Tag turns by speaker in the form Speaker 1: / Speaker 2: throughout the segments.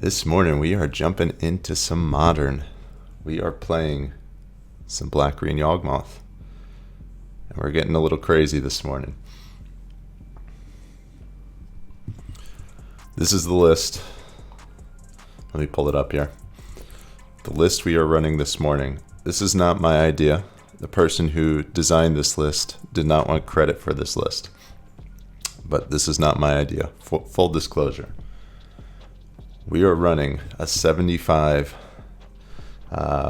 Speaker 1: This morning we are jumping into some Modern. We are playing some black-green Yawgmoth. And we're getting a little crazy this morning. This is the list. Let me pull it up here. The list we are running this morning. This is not my idea. The person who designed this list did not want credit for this list. But this is not my idea. Full disclosure. We are running a 75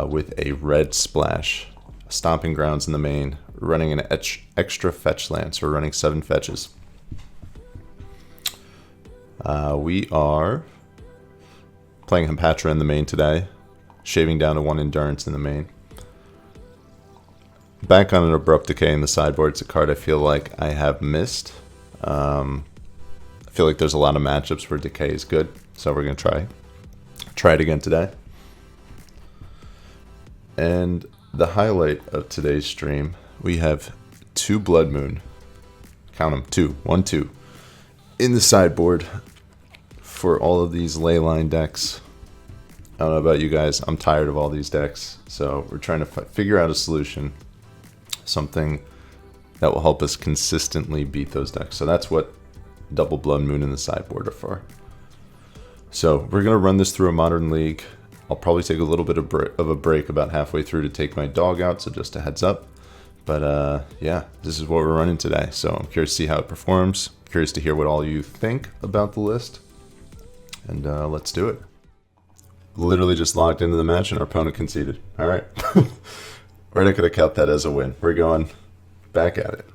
Speaker 1: with a red splash. Stomping Grounds in the main. We're running an extra fetch land, so we're running 7 fetches. We are playing him Patron in the main today. Shaving down to 1 endurance in the main. Back on an Abrupt Decay in the sideboard. It's a card I feel like I have missed. I feel like there's a lot of matchups where Decay is good, so we're going to try it again today. And the highlight of today's stream, we have 2 Blood Moon. Count them, 2. 1, 2. In the sideboard for all of these Leyline decks. I don't know about you guys, I'm tired of all these decks, so we're trying to figure out a solution. Something that will help us consistently beat those decks. So that's what double Blood Moon in the sideboard are for. So we're going to run this through a Modern League. I'll probably take a little bit of a break about halfway through to take my dog out, so just a heads up. But yeah, this is what we're running today. So I'm curious to see how it performs. Curious to hear what all you think about the list. And let's do it. Literally just logged into the match and our opponent conceded. All right. We're not going to count that as a win. We're going back at it.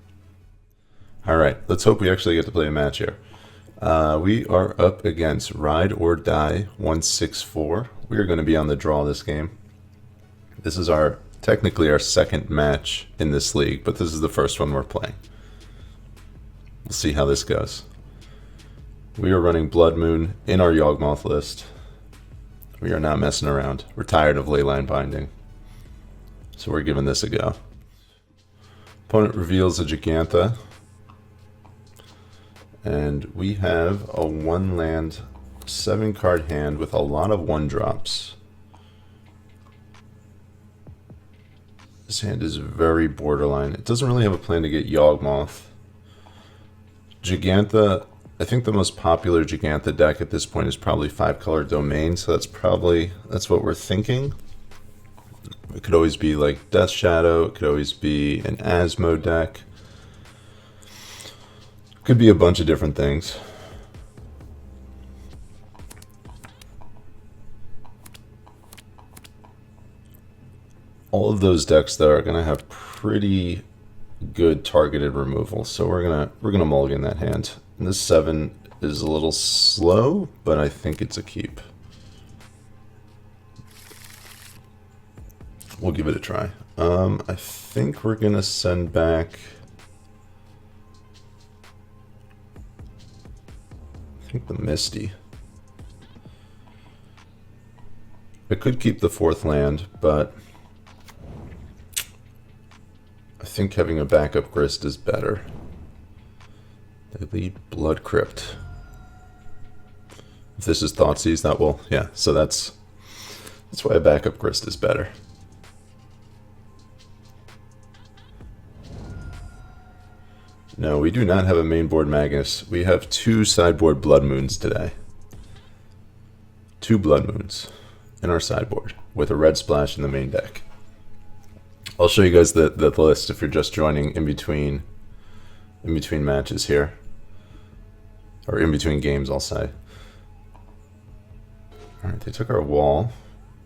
Speaker 1: All right. Let's hope we actually get to play a match here. We are up against Ride or Die 164. We are going to be on the draw this game. This is technically our second match in this league, but this is the first one we're playing. We'll see how this goes. We are running Blood Moon in our Yawgmoth list. We are not messing around. We're tired of Leyline binding. So we're giving this a go. Opponent reveals a Gigantha. And we have a 1-land, 7-card hand with a lot of 1-drops. This hand is very borderline. It doesn't really have a plan to get Yawgmoth. Gigantha, I think the most popular Gigantha deck at this point is probably 5-color Domain, so that's what we're thinking. It could always be like Death Shadow, it could always be an Asmo deck. Could be a bunch of different things. All of those decks though are gonna have pretty good targeted removal, so we're gonna mulligan that hand. And this 7 is a little slow, but I think it's a keep. We'll give it a try. I think we're gonna send back. I think the Misty. I could keep the 4th land, but I think having a backup Grist is better. They lead Blood Crypt. If this is Thoughtseize, that will, yeah, so that's why a backup Grist is better. No, we do not have a mainboard Magus. We have 2 sideboard Blood Moons today. 2 Blood Moons in our sideboard with a red splash in the main deck. I'll show you guys the list if you're just joining in between matches here. Or in between games, I'll say. Alright, they took our wall.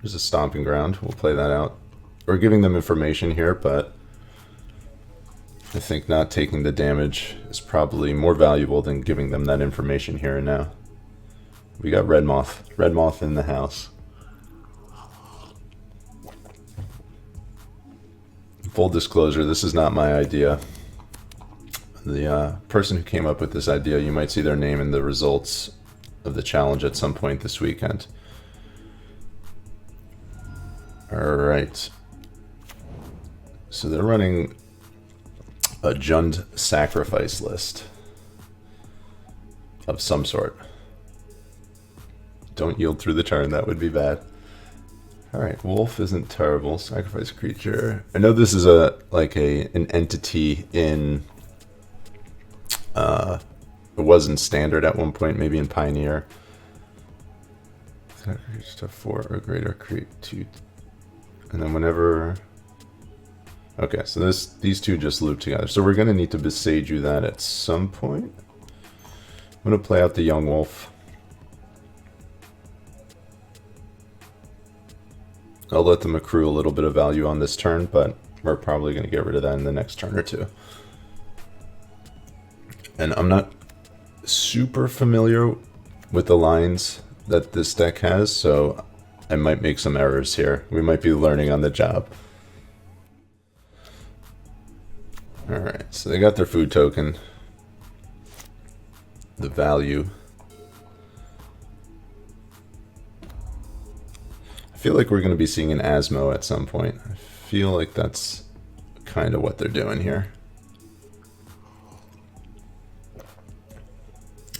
Speaker 1: There's a Stomping Ground. We'll play that out. We're giving them information here, but I think not taking the damage is probably more valuable than giving them that information here and now. We got Red Moth. Red Moth in the house. Full disclosure, this is not my idea. The person who came up with this idea, you might see their name in the results of the challenge at some point this weekend. Alright. So they're running a Jund sacrifice list of some sort. Don't yield through the turn, that would be bad. Alright, wolf isn't terrible. Sacrifice creature. I know this is an entity in it was in standard at one point, maybe in Pioneer. Stuff 4 or greater, create 2. And then whenever... Okay, so these two just loop together. So we're going to need to Besage you that at some point. I'm going to play out the Yawgmoth. I'll let them accrue a little bit of value on this turn, but we're probably going to get rid of that in the next turn or two. And I'm not super familiar with the lines that this deck has, so I might make some errors here. We might be learning on the job. Alright, so they got their food token. The value. I feel like we're going to be seeing an Asmo at some point. I feel like that's kind of what they're doing here.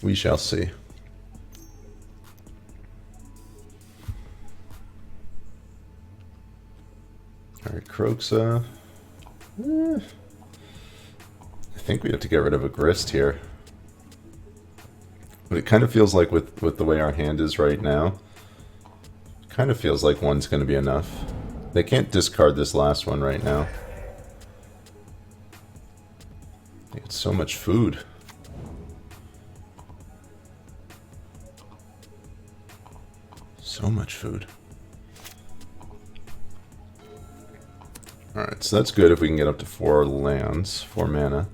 Speaker 1: We shall see. Alright, Kroxa. I think we have to get rid of a Grist here. But it kind of feels like with the way our hand is right now, it kind of feels like one's going to be enough. They can't discard this last one right now. They get so much food. So much food. Alright, so that's good if we can get up to 4 lands, 4 mana.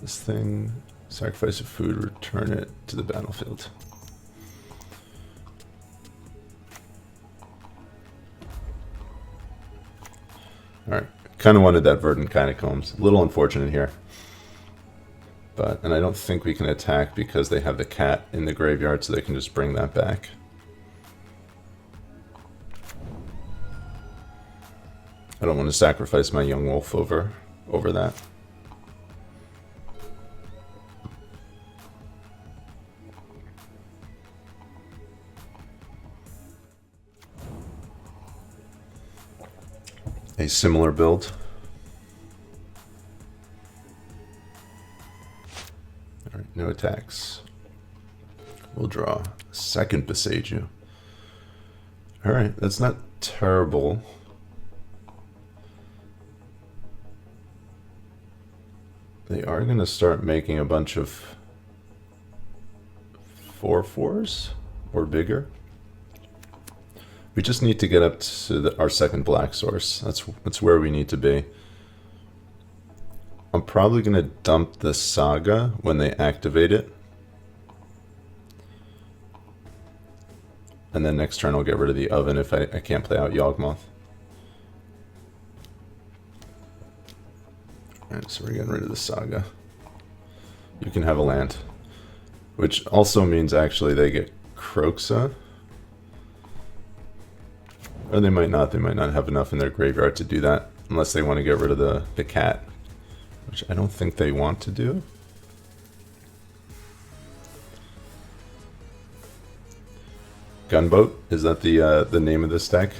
Speaker 1: This thing, sacrifice a food, return it to the battlefield. Alright, kind of wanted that Verdant Catacombs. A little unfortunate here. And I don't think we can attack because they have the cat in the graveyard, so they can just bring that back. I don't want to sacrifice my Yawgmoth over that. A similar build. Alright, no attacks. We'll draw a second Besage you. Alright, that's not terrible. They are going to start making a bunch of 4/4s or bigger. We just need to get up to our second black source. That's where we need to be. I'm probably going to dump the Saga when they activate it. And then next turn I'll get rid of the Oven if I can't play out Yawgmoth. Alright, so we're getting rid of the Saga. You can have a land. Which also means actually they get Kroxa. Or they might not have enough in their graveyard to do that. Unless they want to get rid of the cat. Which I don't think they want to do. Gunboat, is that the name of this deck?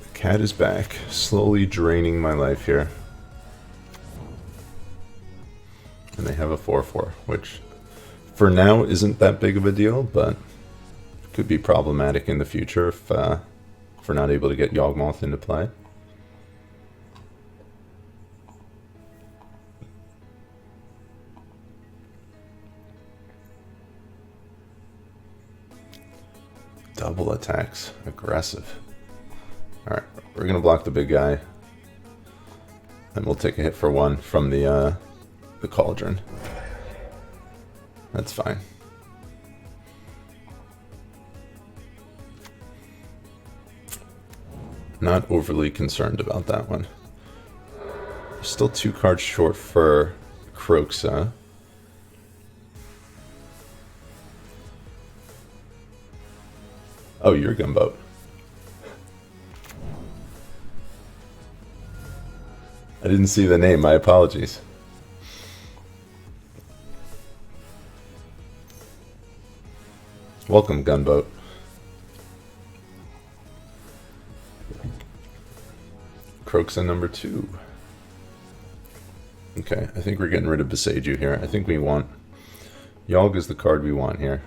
Speaker 1: The cat is back, slowly draining my life here. And they have a 4/4, which for now isn't that big of a deal, but could be problematic in the future if we're not able to get Yawgmoth into play. Double attacks, aggressive. Alright, we're gonna block the big guy. And we'll take a hit for 1 from the Cauldron. That's fine. Not overly concerned about that one. Still 2 cards short for Kroxa. Oh, you're Gunboat. I didn't see the name. My apologies. Welcome, Gunboat. Croxa number 2. Okay, I think we're getting rid of Beseiju here. I think we want... Yawg is the card we want here.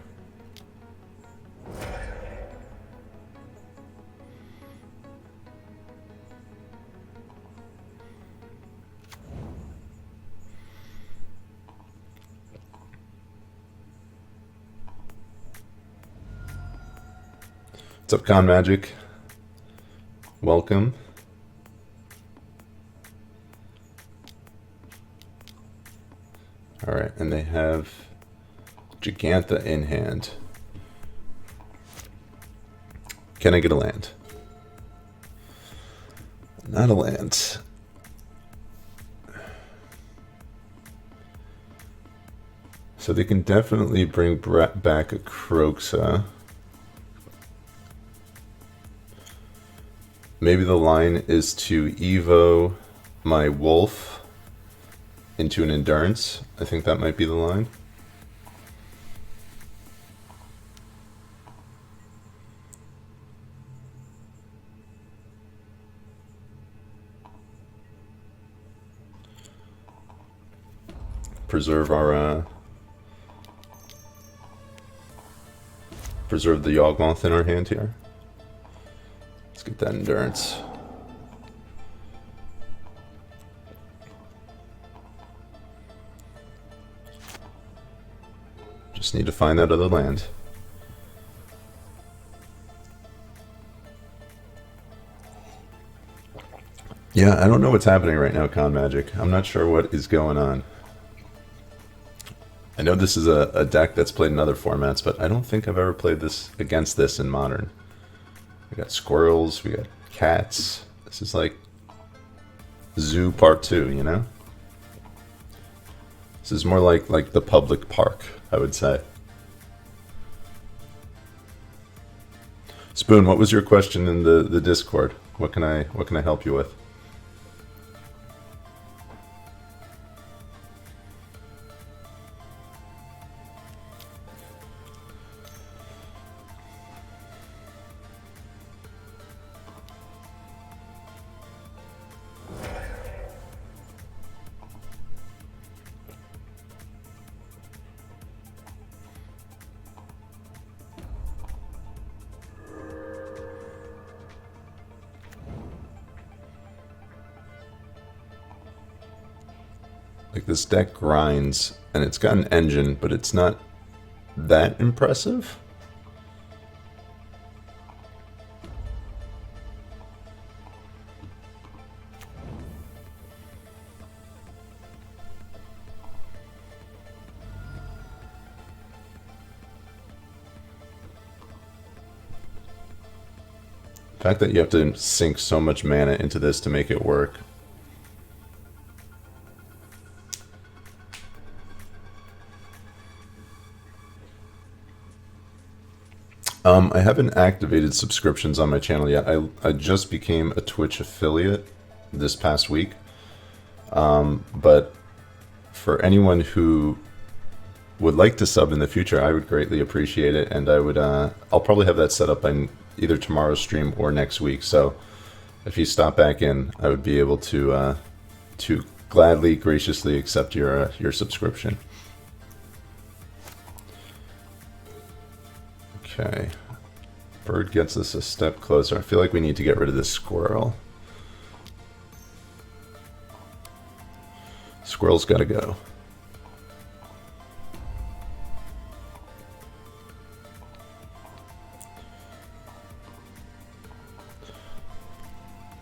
Speaker 1: What's up, Con Magic? Welcome. Alright, and they have Gigantha in hand. Can I get a land? Not a land. So they can definitely bring back a Croxa. Maybe the line is to Evo my Wolf into an Endurance. I think that might be the line. Preserve our preserve the Yawgmoth in our hand here. Let's get that Endurance. Just need to find that other land. Yeah, I don't know what's happening right now, Con Magic. I'm not sure what is going on. I know this is a deck that's played in other formats, but I don't think I've ever played this against this in Modern. We got squirrels, we got cats. This is like Zoo Part 2, you know? This is more like the public park, I would say. Spoon, what was your question in the Discord? What can I help you with? Like, this deck grinds, and it's got an engine, but it's not that impressive. The fact that you have to sink so much mana into this to make it work. I haven't activated subscriptions on my channel yet. I just became a Twitch affiliate this past week. But for anyone who would like to sub in the future, I would greatly appreciate it. And I would, I'll probably have that set up on either tomorrow's stream or next week. So if you stop back in, I would be able to gladly, graciously accept your subscription. Okay. Bird gets us a step closer. I feel like we need to get rid of this squirrel. Squirrel's gotta go.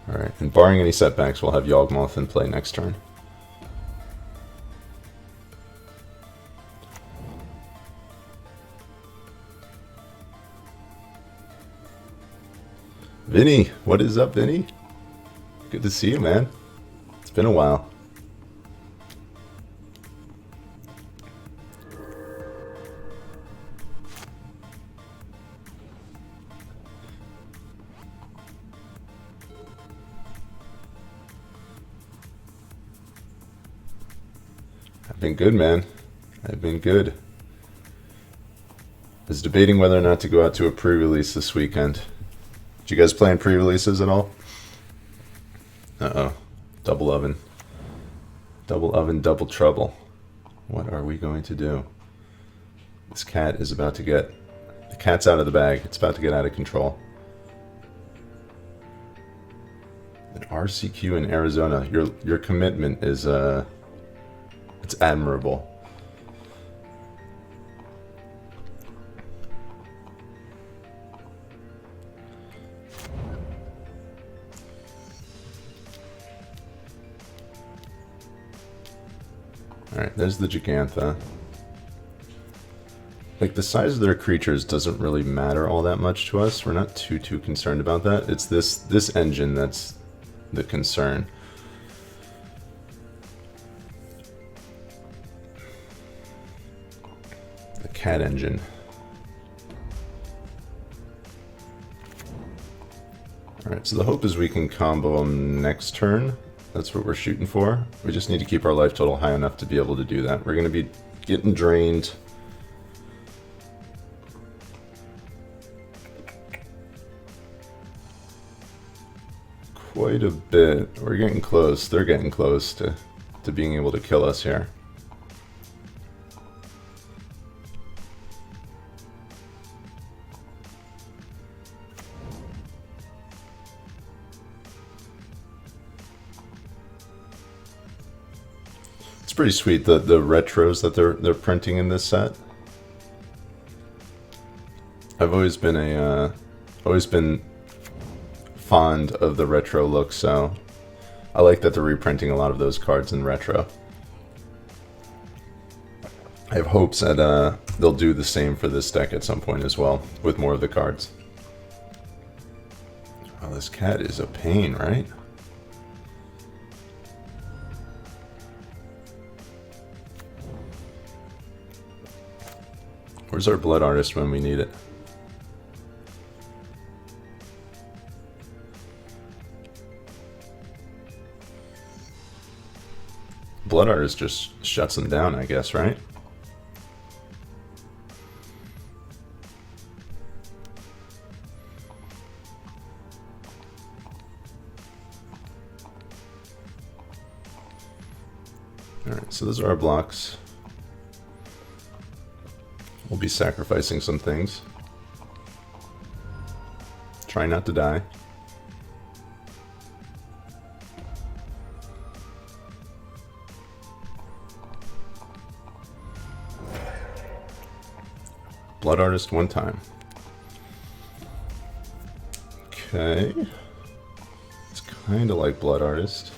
Speaker 1: Alright, and barring any setbacks, we'll have Yawgmoth in play next turn. Vinny, what is up, Vinny? Good to see you, man. It's been a while. I've been good, man. I've been good. I was debating whether or not to go out to a pre-release this weekend. Did you guys play in pre-releases at all? Uh-oh. Double oven. Double oven, double trouble. What are we going to do? This cat is about to get... The cat's out of the bag. It's about to get out of control. An RCQ in Arizona. Your commitment is, it's admirable. Alright, there's the Gigantha. Like, the size of their creatures doesn't really matter all that much to us. We're not too concerned about that. It's this engine that's the concern. The cat engine. Alright, so the hope is we can combo them next turn. That's what we're shooting for. We just need to keep our life total high enough to be able to do that. We're going to be getting drained. Quite a bit. We're getting close. They're getting close to being able to kill us here. It's pretty sweet, the retros that they're printing in this set. I've always been fond of the retro look, so I like that they're reprinting a lot of those cards in retro. I have hopes that they'll do the same for this deck at some point as well, with more of the cards. Oh, this cat is a pain, right? Where's our Blood Artist when we need it? Blood Artist just shuts them down, I guess, right? Alright, so those are our blocks. We'll be sacrificing some things. Try not to die. Blood Artist one time. Okay. It's kind of like Blood Artist.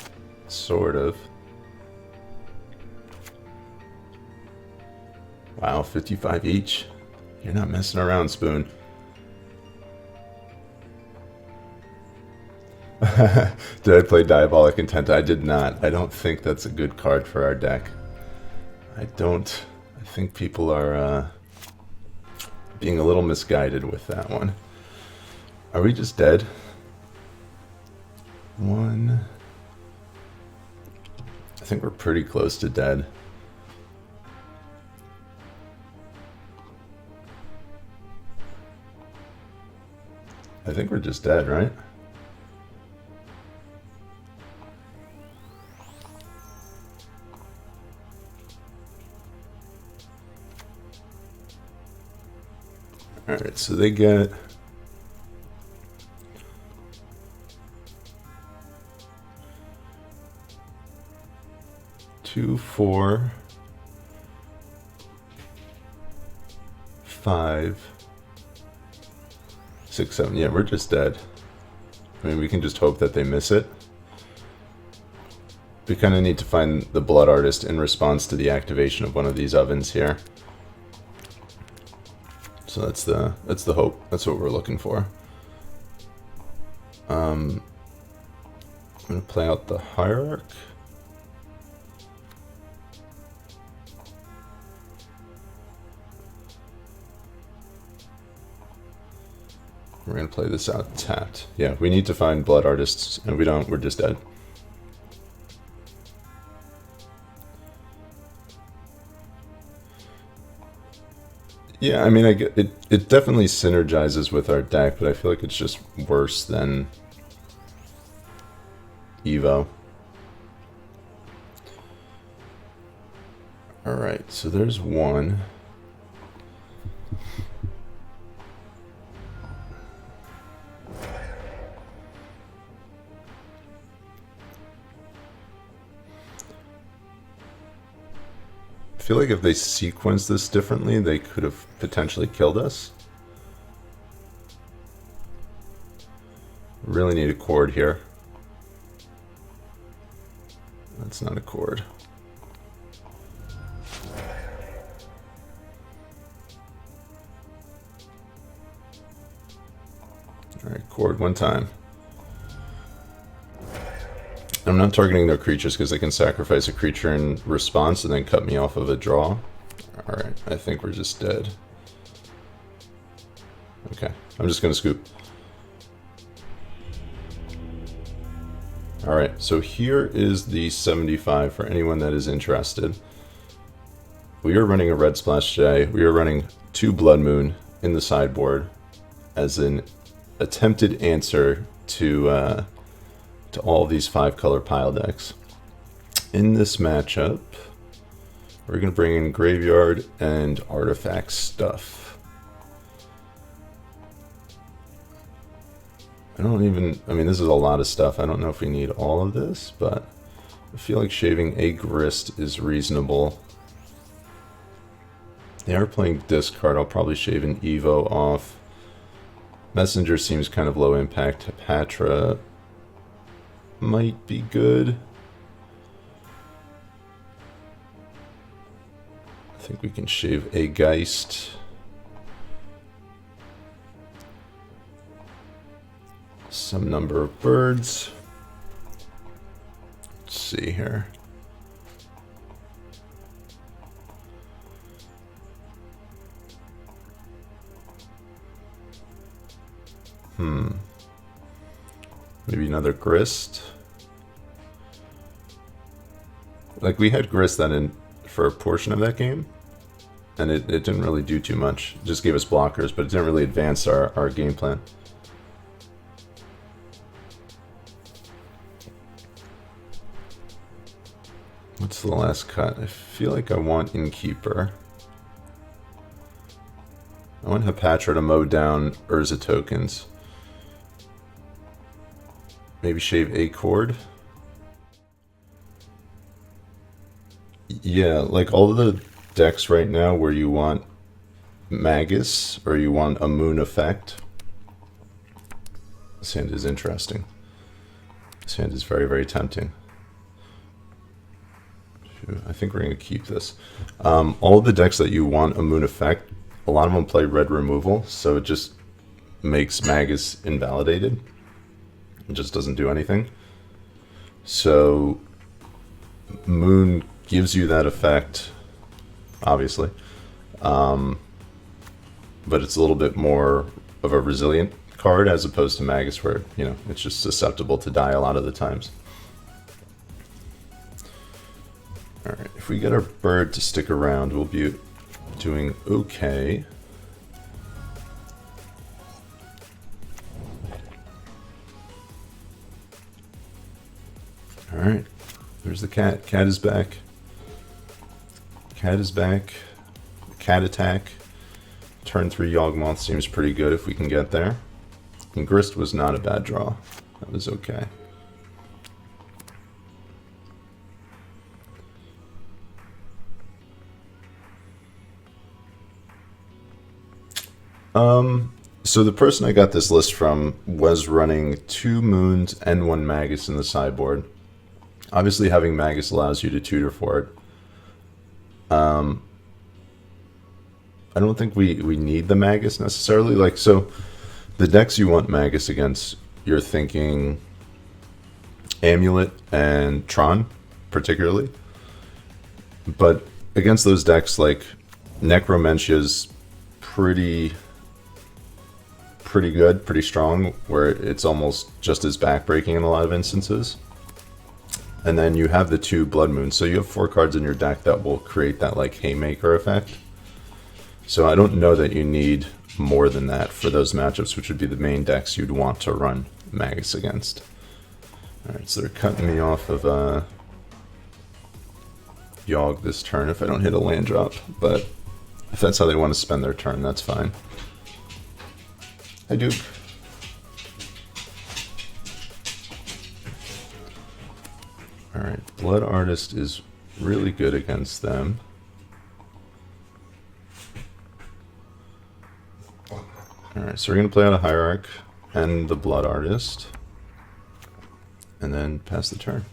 Speaker 1: Sort of. Wow, 55 each. You're not messing around, Spoon. Did I play Diabolic Intent? I did not. I don't think that's a good card for our deck. I think people are being a little misguided with that one. Are we just dead? One. I think we're pretty close to dead. I think we're just dead, right? Alright, so they get... Two, 4, 5, 6, 7. Yeah, we're just dead. I mean, we can just hope that they miss it. We kind of need to find the Blood Artist in response to the activation of one of these ovens here. So that's the hope. That's what we're looking for. I'm gonna play out the Hierarch. We're gonna play this out tapped. Yeah, we need to find Blood Artists, and we don't. We're just dead. Yeah, I mean, I get it. It definitely synergizes with our deck, but I feel like it's just worse than Evo. All right, so there's one. I feel like if they sequenced this differently, they could have potentially killed us. Really need a chord here. That's not a chord. Alright, chord one time. I'm not targeting their creatures because they can sacrifice a creature in response and then cut me off of a draw. Alright, I think we're just dead. Okay, I'm just going to scoop. Alright, so here is the 75 for anyone that is interested. We are running a red splash today. We are running 2 Blood Moon in the sideboard as an attempted answer to all these 5-color pile decks. In this matchup, we're going to bring in Graveyard and Artifact stuff. I mean, this is a lot of stuff. I don't know if we need all of this, but I feel like shaving a Grist is reasonable. They are playing discard. I'll probably shave an Evo off. Messenger seems kind of low impact. Patra might be good. I think we can shave a Geist. Some number of birds. Let's see here. Maybe another Grist. Like, we had Grist then in for a portion of that game, and it didn't really do too much. It just gave us blockers, but it didn't really advance our game plan. What's the last cut? I feel like I want Innkeeper. I want Hapatra to mow down Urza tokens. Maybe shave a chord. Yeah, like all of the decks right now where you want Magus or you want a Moon effect. This hand is interesting. This hand is very, very tempting. I think we're going to keep this. All the decks that you want a Moon effect, a lot of them play red removal, so it just makes Magus invalidated. It just doesn't do anything. So Moon gives you that effect, obviously. But it's a little bit more of a resilient card as opposed to Magus where, you know, it's just susceptible to die a lot of the times. Alright, if we get our bird to stick around, we'll be doing okay. Alright, there's the cat. Cat is back. Cat is back. Cat attack. Turn 3 Yawgmoth seems pretty good if we can get there. And Grist was not a bad draw. That was okay. So the person I got this list from was running 2 Moons and 1 Magus in the sideboard. Obviously having Magus allows you to tutor for it. I don't think we need the Magus necessarily. Like, so the decks you want Magus against, you're thinking Amulet and Tron, particularly. But against those decks, like, Necromentia's pretty good, pretty strong, where it's almost just as backbreaking in a lot of instances. And then you have the 2 Blood Moons, so you have 4 cards in your deck that will create that like Haymaker effect. So I don't know that you need more than that for those matchups, which would be the main decks you'd want to run Magus against. Alright, so they're cutting me off of Yawg this turn if I don't hit a land drop, but if that's how they want to spend their turn, that's fine. Hi, Duke. Alright, Blood Artist is really good against them. Alright, so we're going to play out a Hierarch and the Blood Artist, and then pass the turn.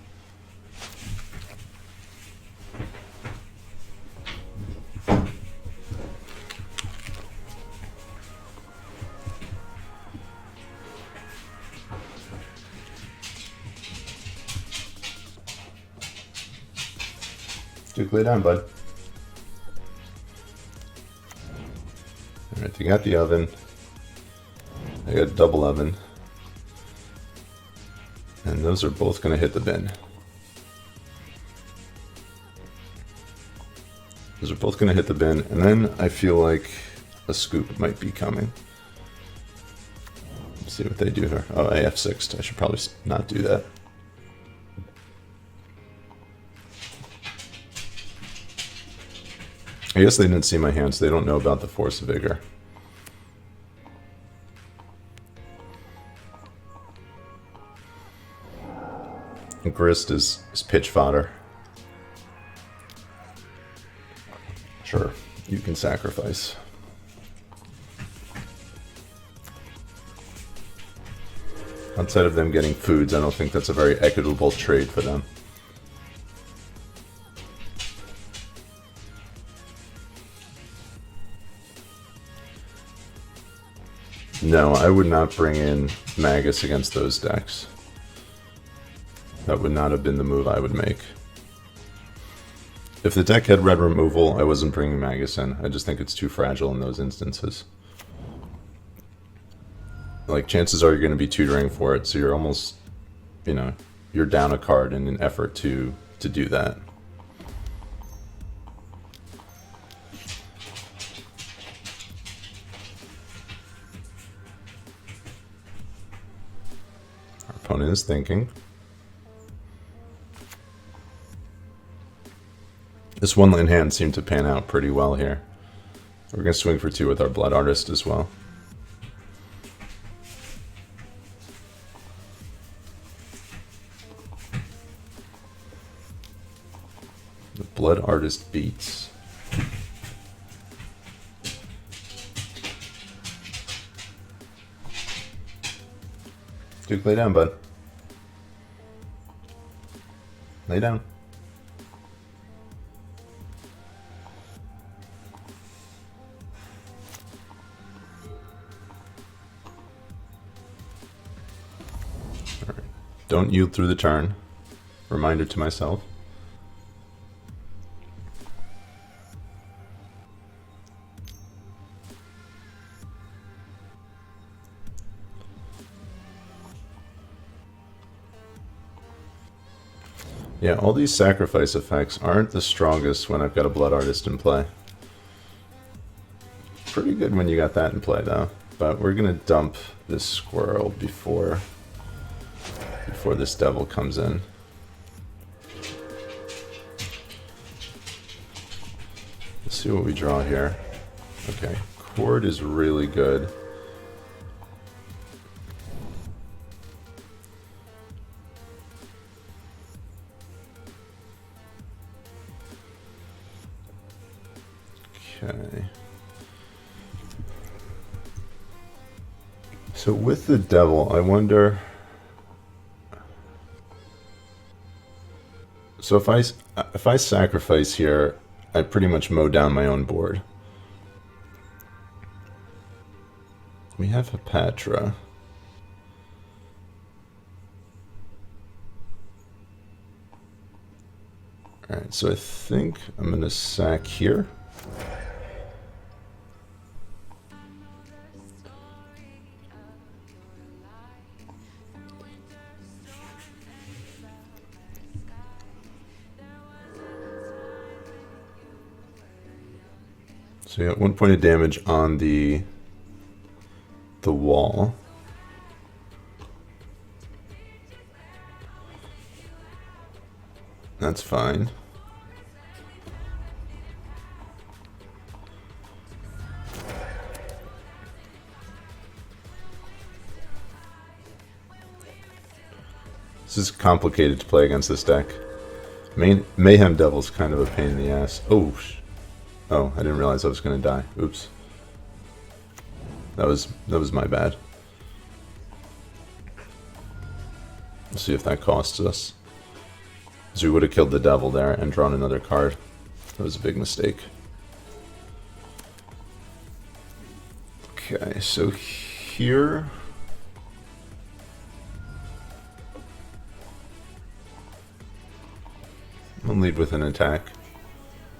Speaker 1: Duke, lay down, bud. Alright, they got the oven. I got a double oven. And those are both going to hit the bin. Those are both going to hit the bin, and then I feel like a scoop might be coming. Let's see what they do here. Oh, I F6'd. I should probably not do that. I guess they didn't see my hand, so they don't know about the Force of Vigor. And Grist is pitch fodder. Sure, you can sacrifice. Outside of them getting foods, I don't think that's a very equitable trade for them. No, I would not bring in Magus against those decks. That would not have been the move I would make. If the deck had red removal, I wasn't bringing Magus in. I just think it's too fragile in those instances. Like, chances are you're going to be tutoring for it, so you're almost, you know, you're down a card in an effort to do that. Our opponent is thinking. This one-land hand seemed to pan out pretty well here. We're going to swing for 2 with our Blood Artist as well. The Blood Artist beats. Duke, lay down, bud. Lay down. Don't yield through the turn. Reminder to myself. Yeah, all these sacrifice effects aren't the strongest when I've got a Blood Artist in play. Pretty good when you got that in play, though. But we're going to dump this squirrel before this devil comes in. Let's see what we draw here. Okay, Cord is really good. Okay. So with the devil, I wonder... So if I sacrifice here, I pretty much mow down my own board. We have a Patra. Alright, so I think I'm going to sack here. So you got 1 point of damage on the wall. That's fine. This is complicated to play against this deck. Mayhem Devil's kind of a pain in the ass. Oh, I didn't realize I was going to die. Oops. That was my bad. Let's see if that costs us. So we would have killed the devil there and drawn another card. That was a big mistake. Okay, so here... I'll lead with an attack.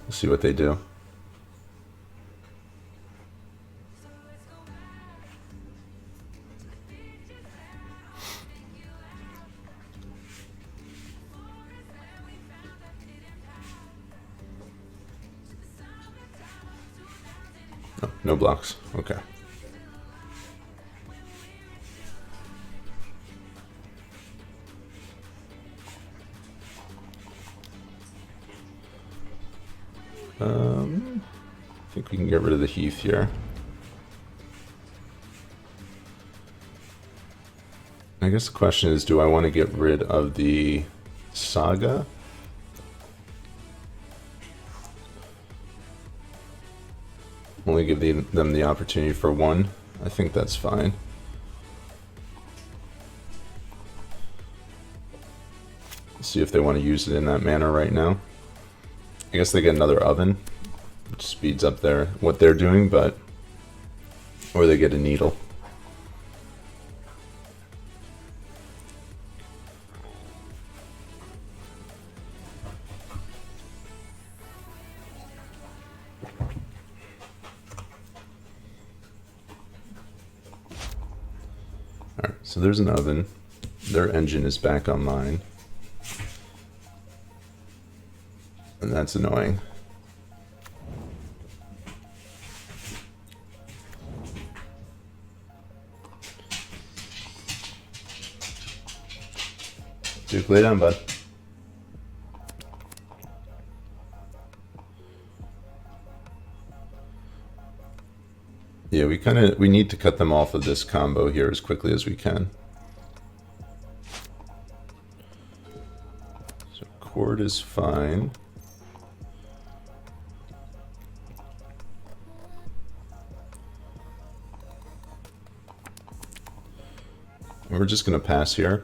Speaker 1: We'll see what they do. Oh, no blocks. Okay. I think we can get rid of the Heath here. I guess the question is, do I want to get rid of the Saga? Only give them the opportunity for one. I think that's fine. Let's see if they want to use it in that manner right now. I guess they get another oven, which speeds up what they're doing, but or they get a needle. Alright, so there's an oven. Their engine is back online. And that's annoying. Duke, lay down, bud. Yeah, we need to cut them off of this combo here as quickly as we can. So Cord is fine. We're just going to pass here.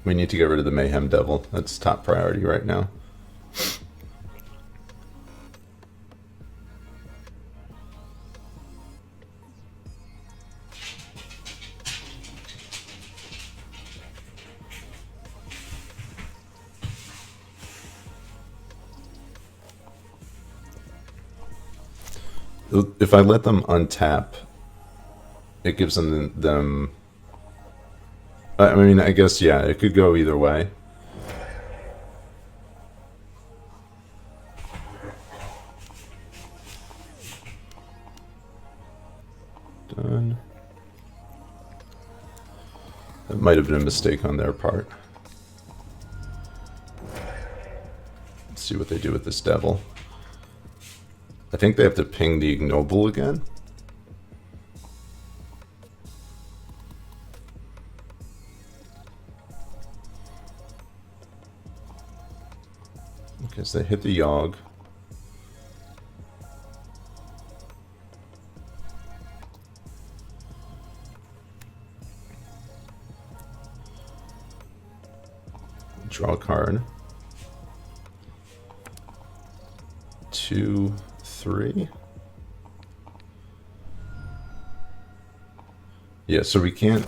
Speaker 1: We need to get rid of the Mayhem Devil. That's top priority right now. If I let them untap, it gives them I mean, I guess, yeah, it could go either way. Done. That might have been a mistake on their part. Let's see what they do with this devil. I think they have to ping the ignoble again. Because they hit the Yawg. Draw a card. 2, 3. Yeah, so we can't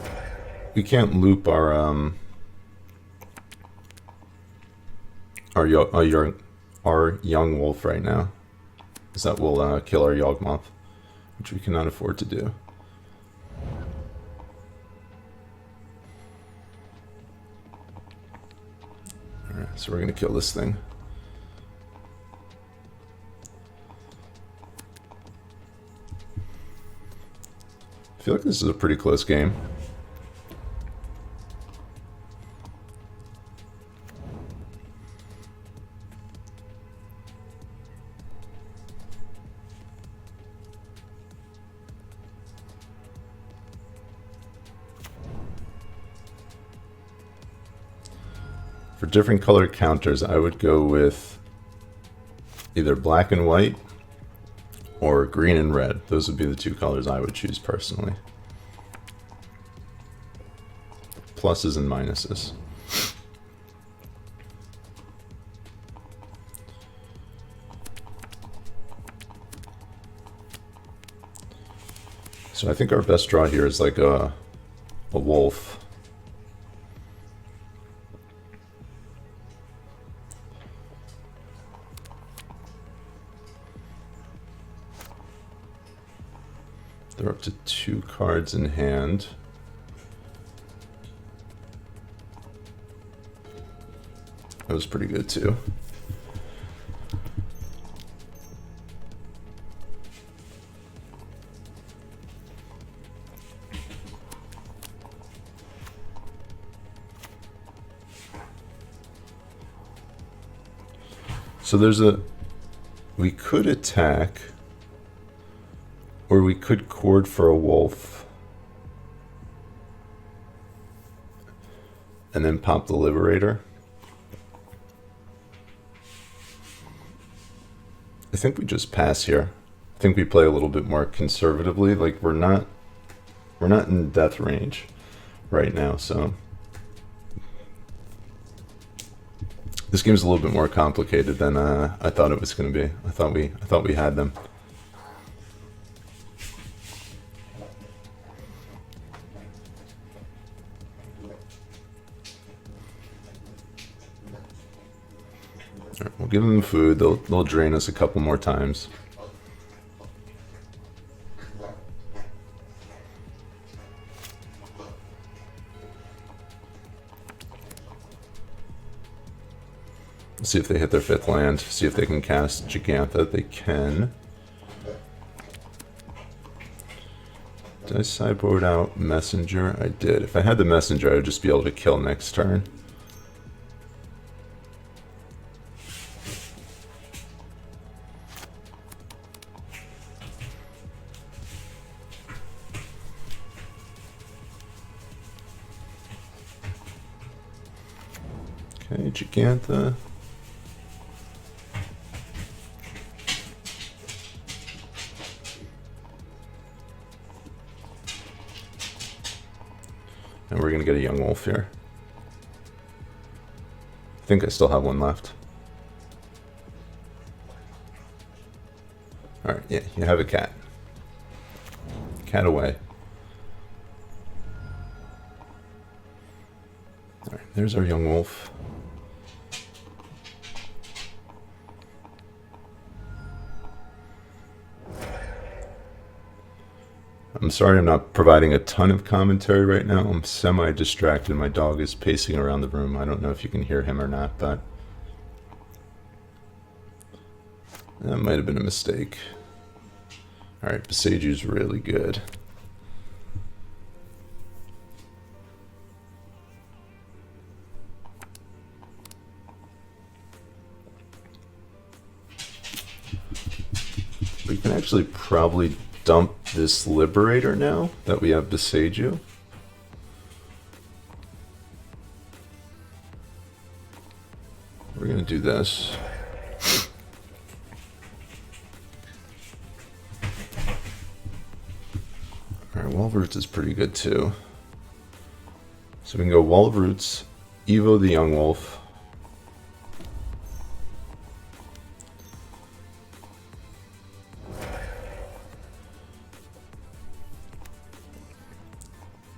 Speaker 1: loop our young wolf right now, because that will kill our Yawgmoth, which we cannot afford to do. Alright, so we're going to kill this thing. feel like this is a pretty close game. For different color counters, I would go with either black and white or green and red. Those would be the two colors I would choose personally. Pluses and minuses. So I think our best draw here is like a wolf. They're up to 2 cards in hand. That was pretty good too. So we could attack, or we could chord for a wolf and then pop the Liberator. I think we just pass here. I think we play a little bit more conservatively. Like we're not in death range right now, so this game's a little bit more complicated than I thought it was going to be. I thought we had them. All right, we'll give them food. They'll drain us a couple more times. See if they hit their 5th land. See if they can cast Gigantha. They can. Did I sideboard out Messenger? I did. If I had the Messenger, I would just be able to kill next turn. Okay, Gigantha. And we're going to get a Yawgmoth here. I think I still have one left. Alright, yeah, you have a cat. Cat away. Alright, there's our Yawgmoth. I'm sorry I'm not providing a ton of commentary right now. I'm semi-distracted. My dog is pacing around the room. I don't know if you can hear him or not, but that might have been a mistake. Alright, Besaju's really good. We can actually probably dump this Liberator now that we have Besaju. We're gonna do this. Alright, Wall of Roots is pretty good too. So we can go Wall of Roots, Evo the Yawgmoth.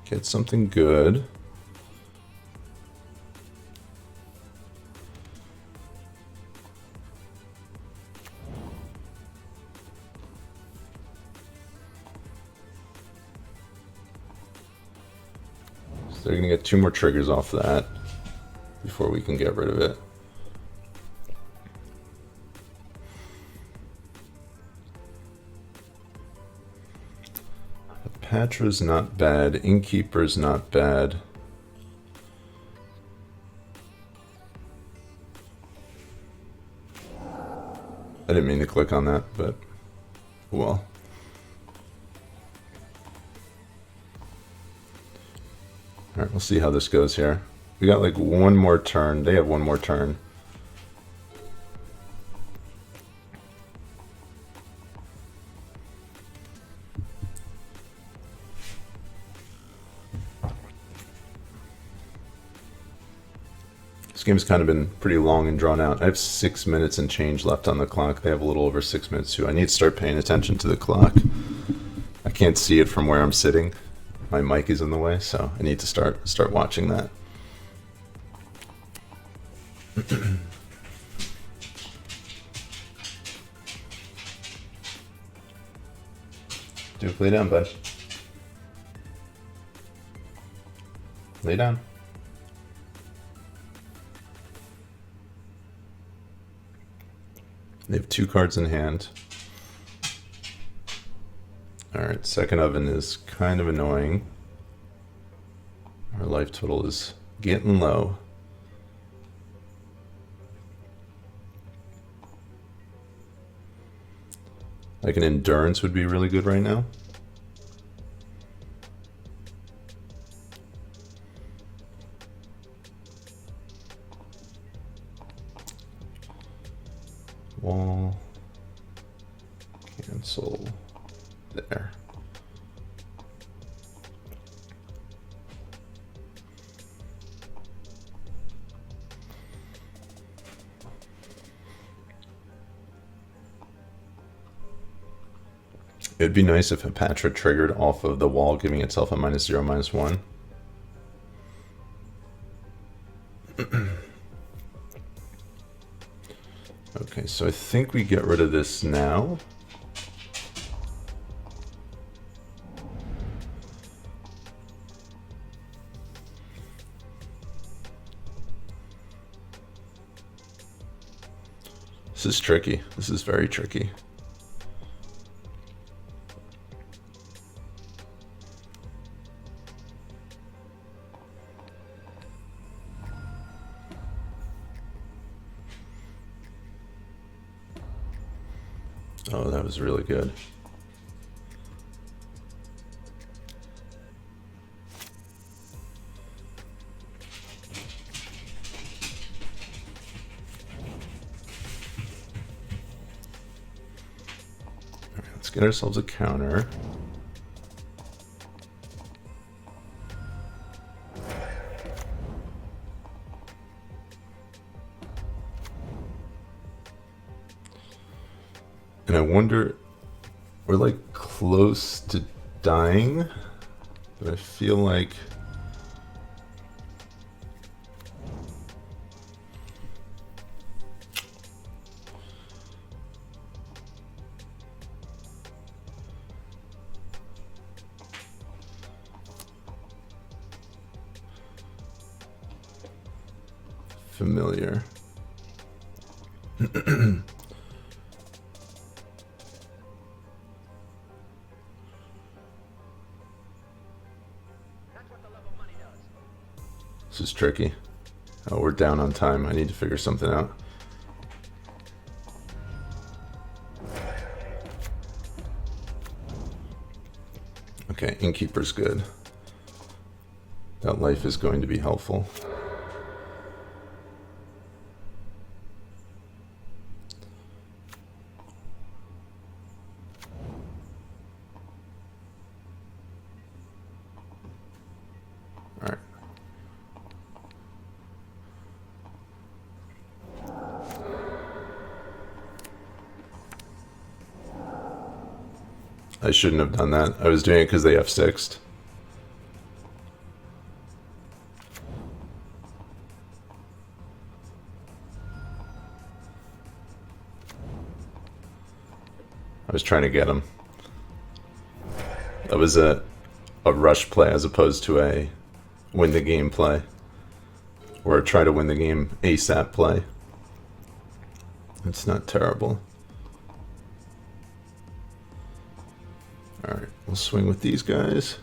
Speaker 1: Get something good. So they're gonna get 2 more triggers off that before we can get rid of it. Patra's not bad. Innkeeper's not bad. I didn't mean to click on that, but well. Alright, we'll see how this goes here. We got like one more turn. They have one more turn. This game's kind of been pretty long and drawn out. I have 6 minutes and change left on the clock. They have a little over 6 minutes too. I need to start paying attention to the clock. I can't see it from where I'm sitting. My mic is in the way, so I need to start watching that. Dude, lay down, bud. Lay down. They have 2 cards in hand. Alright, second oven is kind of annoying. Our life total is getting low. Like an endurance would be really good right now. Wall. Cancel. There. It'd be nice if a Patra triggered off of the wall, giving itself a -0, -1. Okay, so I think we get rid of this now. This is tricky. This is very tricky. Oh, that was really good. All right, let's get ourselves a counter. And I wonder, we're like close to dying, but I feel like familiar. This is tricky. Oh, we're down on time. I need to figure something out. Okay, Innkeeper's good. That life is going to be helpful. I shouldn't have done that. I was doing it because they F6'd. I was trying to get him. That was a rush play as opposed to a win the game play. Or a try to win the game ASAP play. It's not terrible. Alright, we'll I'll swing with these guys.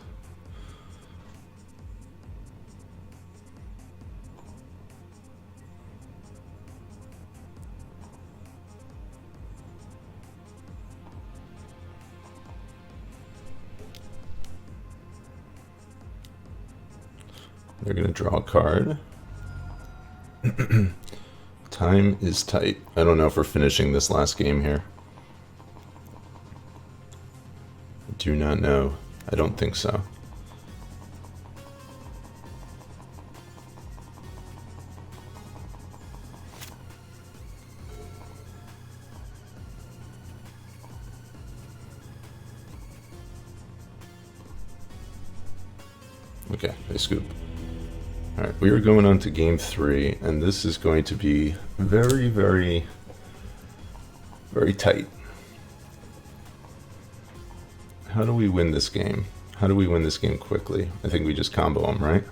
Speaker 1: They're going to draw a card. Time is tight. I don't know if we're finishing this last game here. I do not know. I don't think so. Okay, they scoop. Alright, we are going on to game 3, and this is going to be very, very, very tight. How do we win this game? How do we win this game quickly? I think we just combo them, right?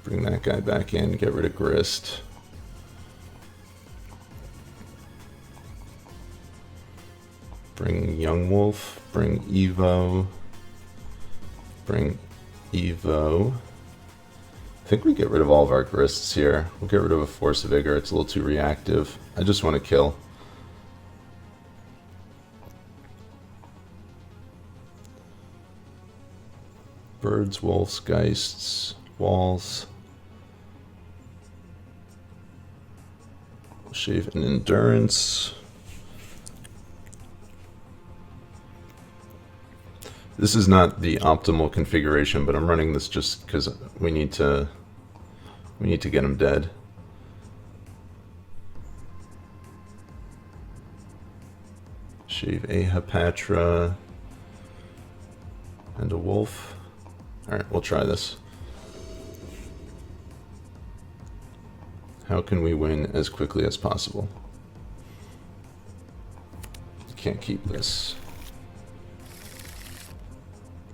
Speaker 1: Bring that guy back in, get rid of Grist. Bring Yawgmoth, bring Evo, bring Evo. I think we get rid of all of our Grists here. We'll get rid of a Force of Vigor, it's a little too reactive. I just want to kill. Birds, wolves, geists, walls. Shave an endurance. This is not the optimal configuration, but I'm running this just because we need to get him dead. Shave a Hapatra and a wolf. All right, we'll try this. How can we win as quickly as possible? Can't keep this.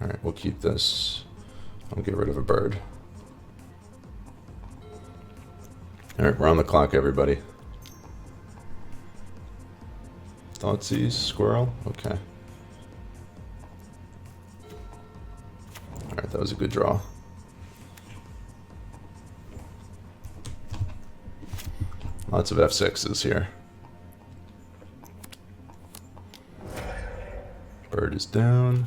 Speaker 1: All right, we'll keep this. I'll get rid of a bird. All right, we're on the clock, everybody. Thoughtseize, squirrel, okay. All right, that was a good draw. Lots of F6s here. Bird is down.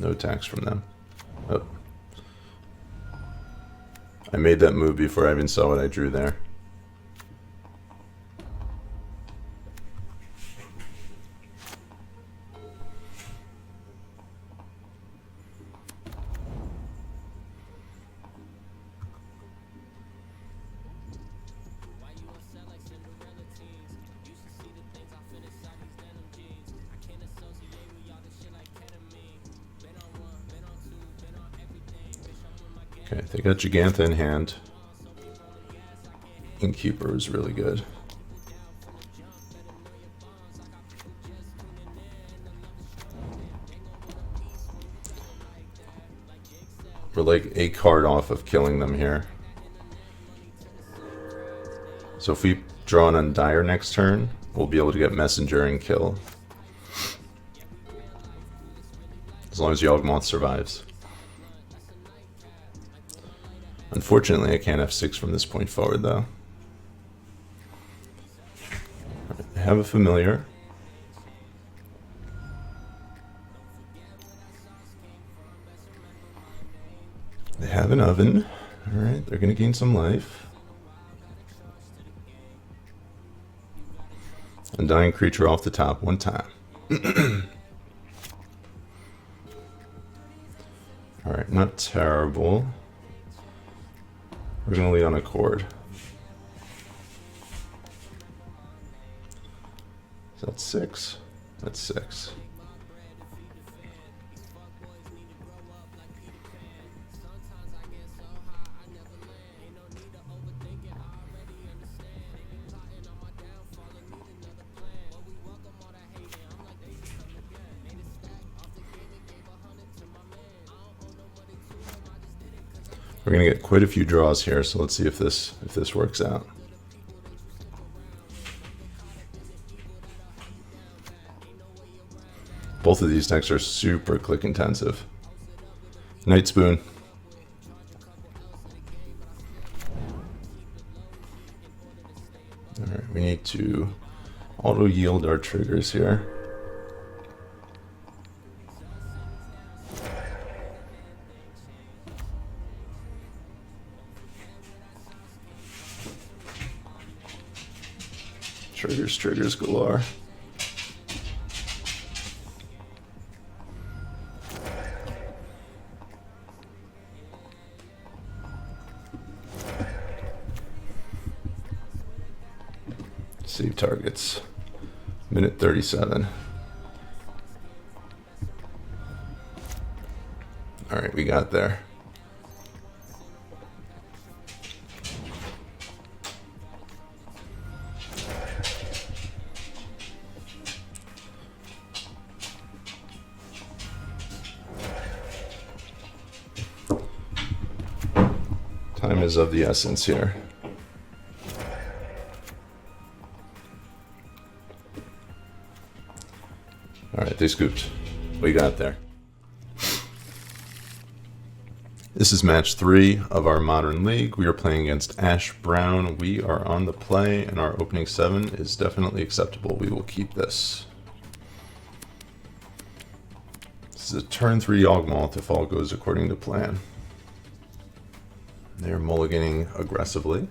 Speaker 1: No attacks from them. Oh. I made that move before I even saw what I drew there. Okay, they got Gigantha in hand. Innkeeper is really good. We're like a card off of killing them here. So if we draw an Undire next turn, we'll be able to get Messenger and kill. As long as Yawgmoth survives. Unfortunately, I can't F6 from this point forward, though. Right, I have a familiar. They have an oven. Alright, they're going to gain some life. Undying creature off the top one time. Alright, not terrible. We're going to lead on a chord. Is that 6? That's 6. We're gonna get quite a few draws here, so let's see if this works out. Both of these decks are super click intensive. Night Spoon. Alright, we need to auto yield our triggers here. Triggers galore. Save targets. Minute 37. All right, we got there. Time is of the essence here. All right, they scooped. We got there. This is match 3 of our Modern League. We are playing against Ash Brown. We are on the play, and our opening 7 is definitely acceptable. We will keep this. This is a turn 3 Yawgmoth if all goes according to plan. They're mulliganing aggressively.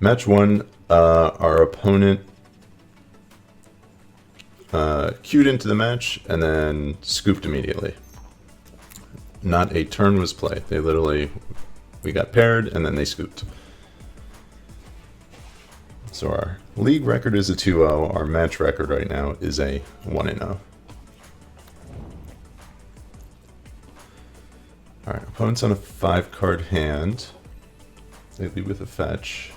Speaker 1: Match 1, our opponent queued into the match and then scooped immediately. Not a turn was played. They literally, we got paired and then they scooped. So our league record is a 2-0. Our match record right now is a 1-0. Alright, opponent's on a 5-card hand. They lead with a fetch.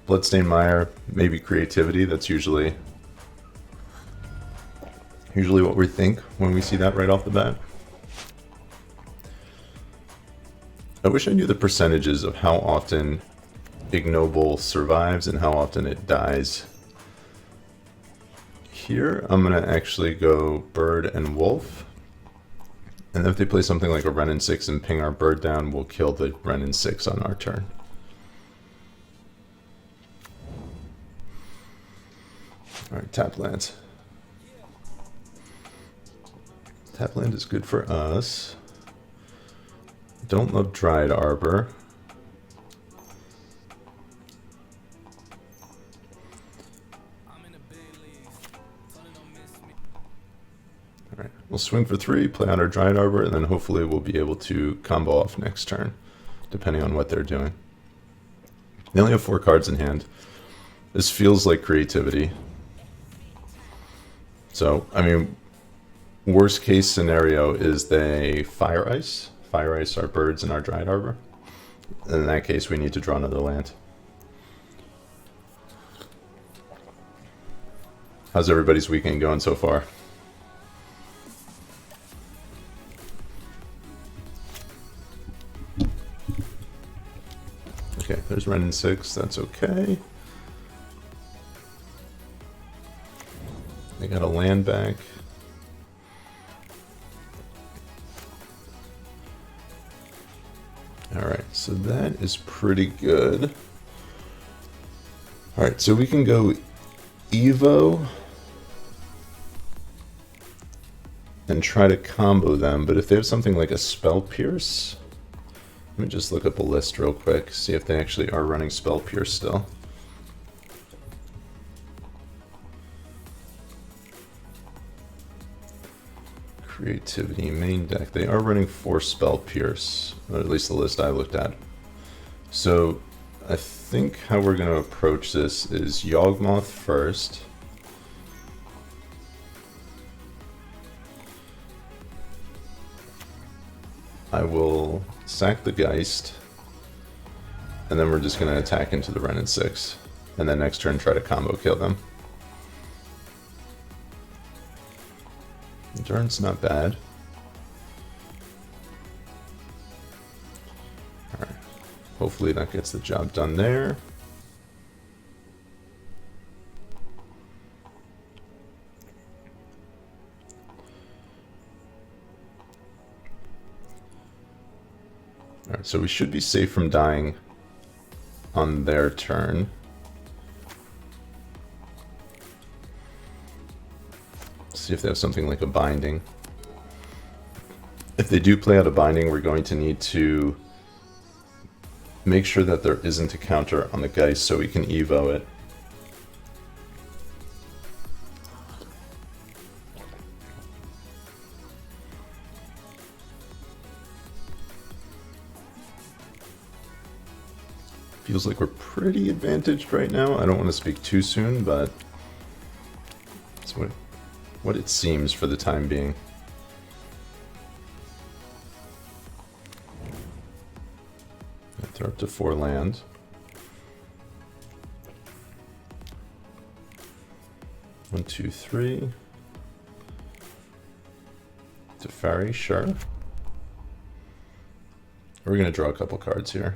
Speaker 1: Bloodstained Mire, maybe creativity. That's usually what we think when we see that right off the bat. I wish I knew the percentages of how often Ignoble survives and how often it dies. Here, I'm going to actually go Bird and Wolf. And then if they play something like a Wrenn 6 and ping our Bird down, we'll kill the Wrenn 6 on our turn. Alright, tap lands. Tap land is good for us. Don't love Dried Arbor. Alright, we'll swing for 3, play out our Dried Arbor, and then hopefully we'll be able to combo off next turn, depending on what they're doing. They only have 4 cards in hand. This feels like creativity. So, I mean, worst case scenario is they Fire Ice. Fire Ice our birds and our Dried Arbor. And in that case, we need to draw another land. How's everybody's weekend going so far? Okay, there's Wrenn 6, that's okay. They got a land back. Alright, so that is pretty good. Alright, so we can go Evo and try to combo them, but if they have something like a Spell Pierce, let me just look up a list real quick, see if they actually are running Spell Pierce still. Creativity, main deck. They are running 4 Spell Pierce, or at least the list I looked at. So I think how we're going to approach this is Yawgmoth first. I will sack the Geist, and then we're just going to attack into the Wrenn 6, and then next turn try to combo kill them. Endurance not bad. hopefully that gets the job done there. Alright, so we should be safe from dying on their turn. See if they have something like a binding. If they do play out a binding, we're going to need to make sure that there isn't a counter on the Geist so we can Evo it. Feels like we're pretty advantaged right now. I don't want to speak too soon, but it's what it seems for the time being. They're up to 4 land. One, two, three. Teferi, sure. We're going to draw a couple cards here.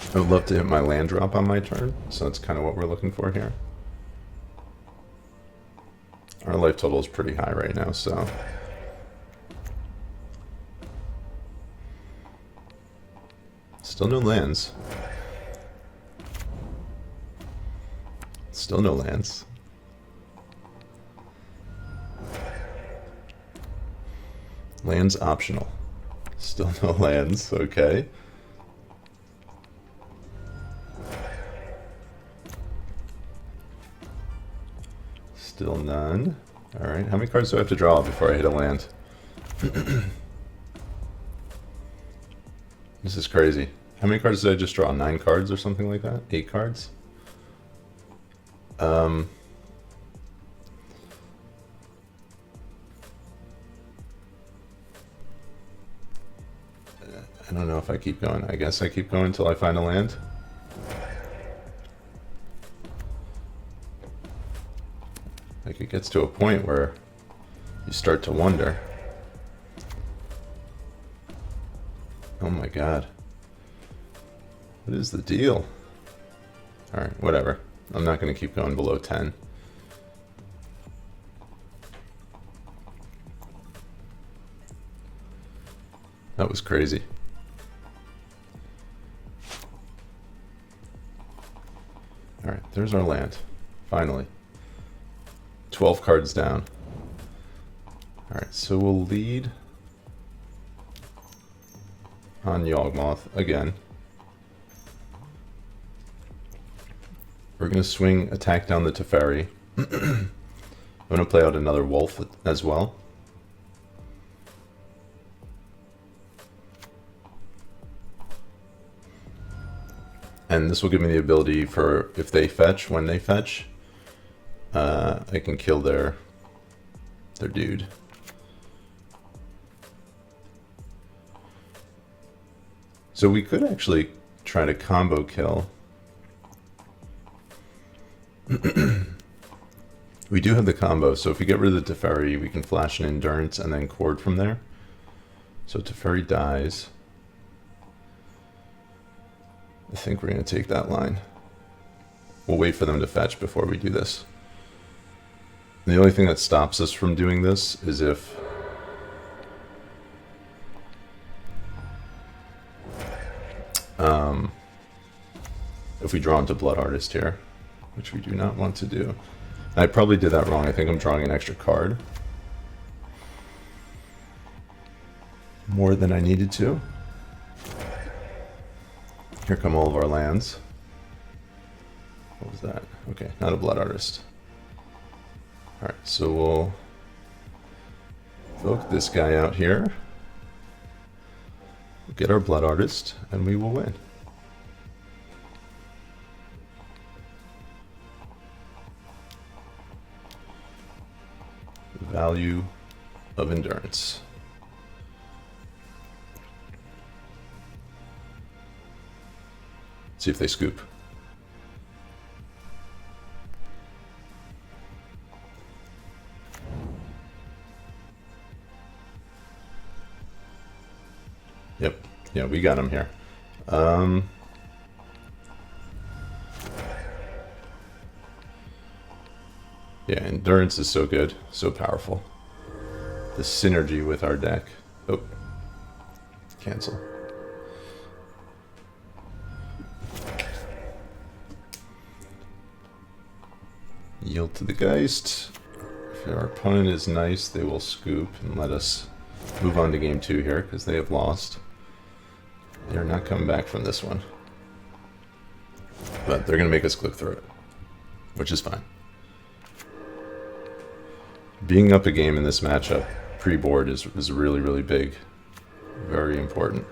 Speaker 1: I would love to hit my land drop on my turn, so that's kind of what we're looking for here. Our life total is pretty high right now, so... Still no lands. Still no lands. Lands optional. Still no lands, okay. Still none. Alright, how many cards do I have to draw before I hit a land? This is crazy. How many cards did I just draw? 9 cards or something like that? 8 cards? I don't know if I keep going. I guess I keep going until I find a land. Like, it gets to a point where you start to wonder. Oh my god. What is the deal? Alright, whatever. I'm not going to keep going below 10. That was crazy. Alright, there's our land. Finally. 12 cards down. Alright, so we'll lead on Yawgmoth again. We're going to swing attack down the Teferi. I'm going to play out another Wolf as well. And this will give me the ability for, if they fetch, when they fetch, I can kill their dude. So we could actually try to combo kill. We do have the combo, so if we get rid of the Teferi, we can flash an Endurance and then Chord from there. So Teferi dies. I think we're going to take that line. We'll wait for them to fetch before we do this. The only thing that stops us from doing this is if we draw into Blood Artist here, which we do not want to do. I probably did that wrong. I think I'm drawing an extra card. More than I needed to. Here come all of our lands. What was that? Okay, not a Blood Artist. Alright, so we'll evoke this guy out here. We'll get our Blood Artist, and we will win. Value of Endurance. See if they scoop. Yep. Yeah, we got him here. Yeah, endurance is so good, so powerful. The synergy with our deck. Oh, cancel. Yield to the Geist. If our opponent is nice, they will scoop and let us move on to game 2 here, because they have lost. They're not coming back from this one. But they're going to make us click through it, which is fine. Being up a game in this matchup pre-board is really, really big. Very important.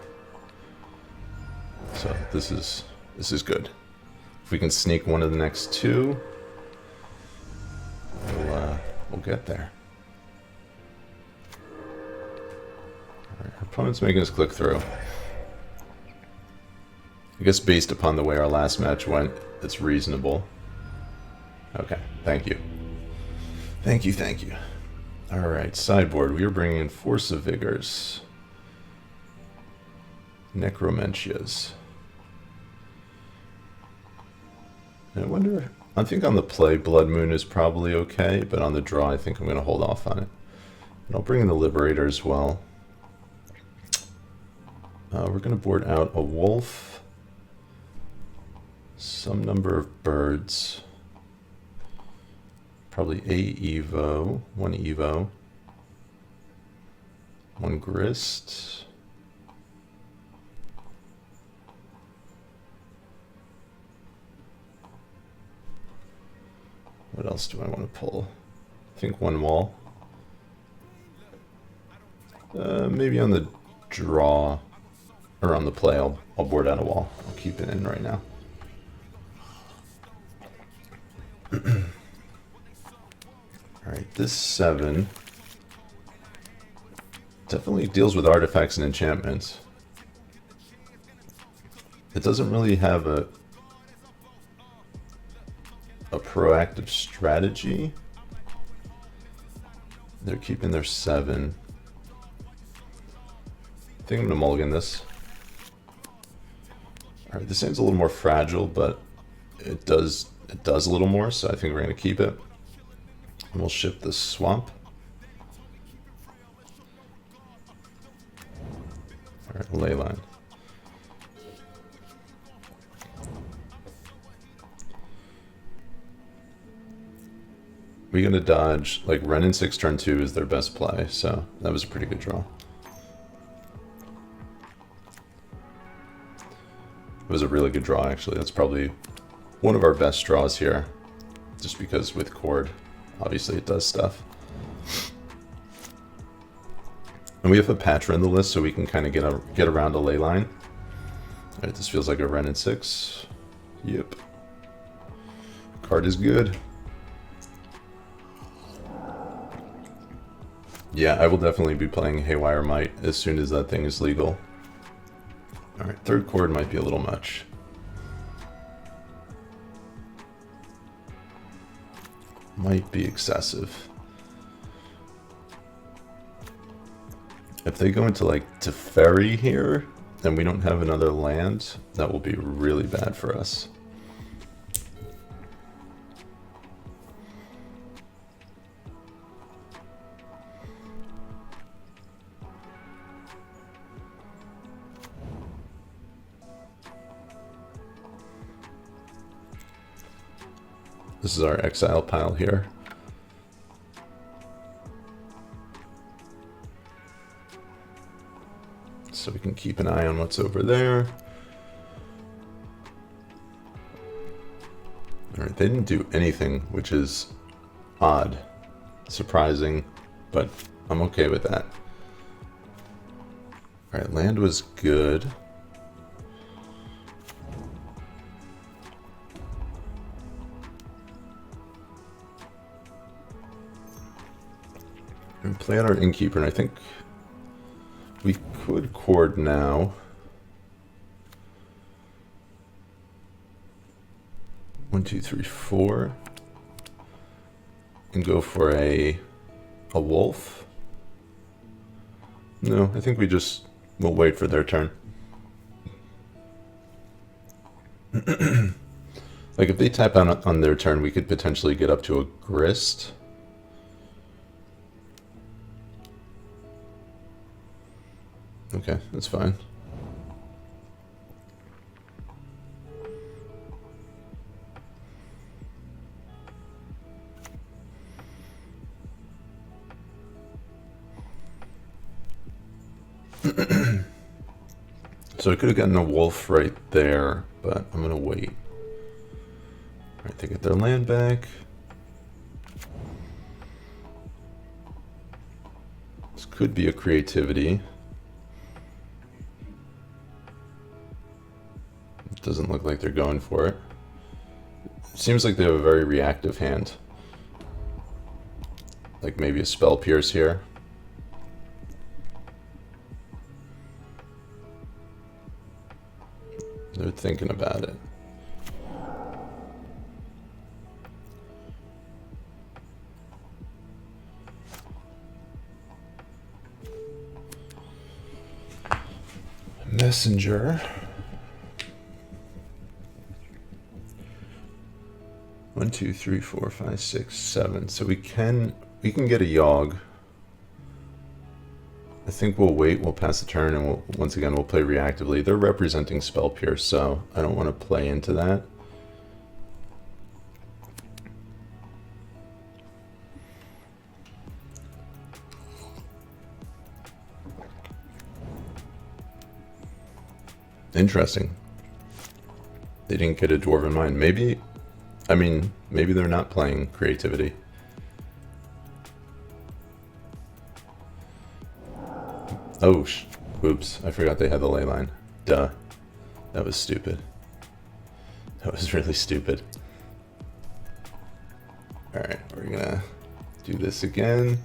Speaker 1: So this is good. If we can sneak one of the next 2, we'll get there. Alright, our opponent's making us click through. I guess based upon the way our last match went, it's reasonable. Okay, thank you. Thank you, thank you. Alright, sideboard. We are bringing in Force of Vigors. Necromentias. I wonder... I think on the play, Blood Moon is probably okay, but on the draw, I think I'm going to hold off on it. And I'll bring in the Liberator as well. We're going to board out a wolf, some number of birds, probably a Evo, one Evo, one Grist, what else do I want to pull? I think one wall. Maybe on the draw, or on the play, I'll board out a wall. I'll keep it in right now. Alright, this 7 definitely deals with artifacts and enchantments. It doesn't really have a proactive strategy. They're keeping their 7. I think I'm gonna mulligan this. Alright, this seems a little more fragile, but it does a little more, so I think we're gonna keep it. And we'll ship the swamp. Alright, Leyline. We're gonna dodge, like Wrenn and 6 turn 2 is their best play, so that was a pretty good draw. It was a really good draw, actually. That's probably one of our best draws here, just because with Chord, obviously it does stuff. And we have a Patron in the list, so we can kind of get around a Leyline. Alright, this feels like a Wrenn and 6. Yep. Card is good. Yeah, I will definitely be playing Haywire Might as soon as that thing is legal. Alright, third Chord might be a little much. Might be excessive. If they go into like Teferi here, and we don't have another land, that will be really bad for us. This is our exile pile here. So we can keep an eye on what's over there. Alright, they didn't do anything, which is odd. Surprising, but I'm okay with that. Alright, land was good. And play out our Innkeeper, and I think we could Chord now. 1, 2, 3, 4. And go for a wolf. No, I think we just We'll wait for their turn. Like if they tap out on their turn, we could potentially get up to a grist. Okay, that's fine. So I could have gotten a wolf right there, but I'm gonna wait. All right, they get their land back. This could be a creativity. It doesn't look like they're going for it. Seems like they have a very reactive hand. Like maybe a spell pierce here. They're thinking about it. Messenger. 1, 2, 3, 4, 5, 6, 7. So we can get a Yawg. I think we'll wait, we'll pass the turn, and once again we'll play reactively. They're representing Spell Pierce, so I don't want to play into that. Interesting. They didn't get a Dwarven Mind. Maybe, I mean, maybe they're not playing creativity. Oh, oops, I forgot they had the ley line. Duh. That was stupid. That was really stupid. Alright, we're gonna do this again.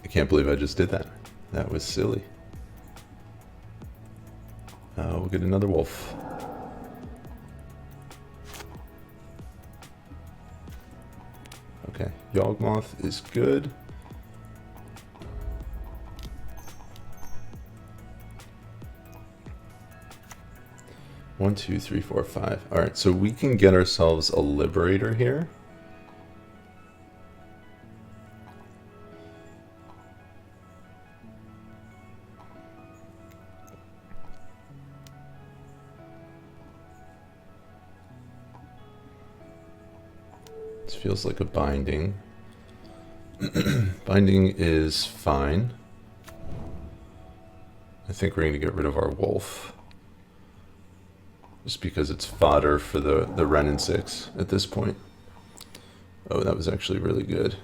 Speaker 1: I can't believe I just did that. That was silly. We'll get another wolf. Okay, Yawgmoth is good. One, 2, 3, 4, 5. All right, so we can get ourselves a Liberator here. This feels like a binding. Binding is fine. I think we're going to get rid of our wolf. Just because it's fodder for the Wrenn and 6 at this point. Oh, that was actually really good.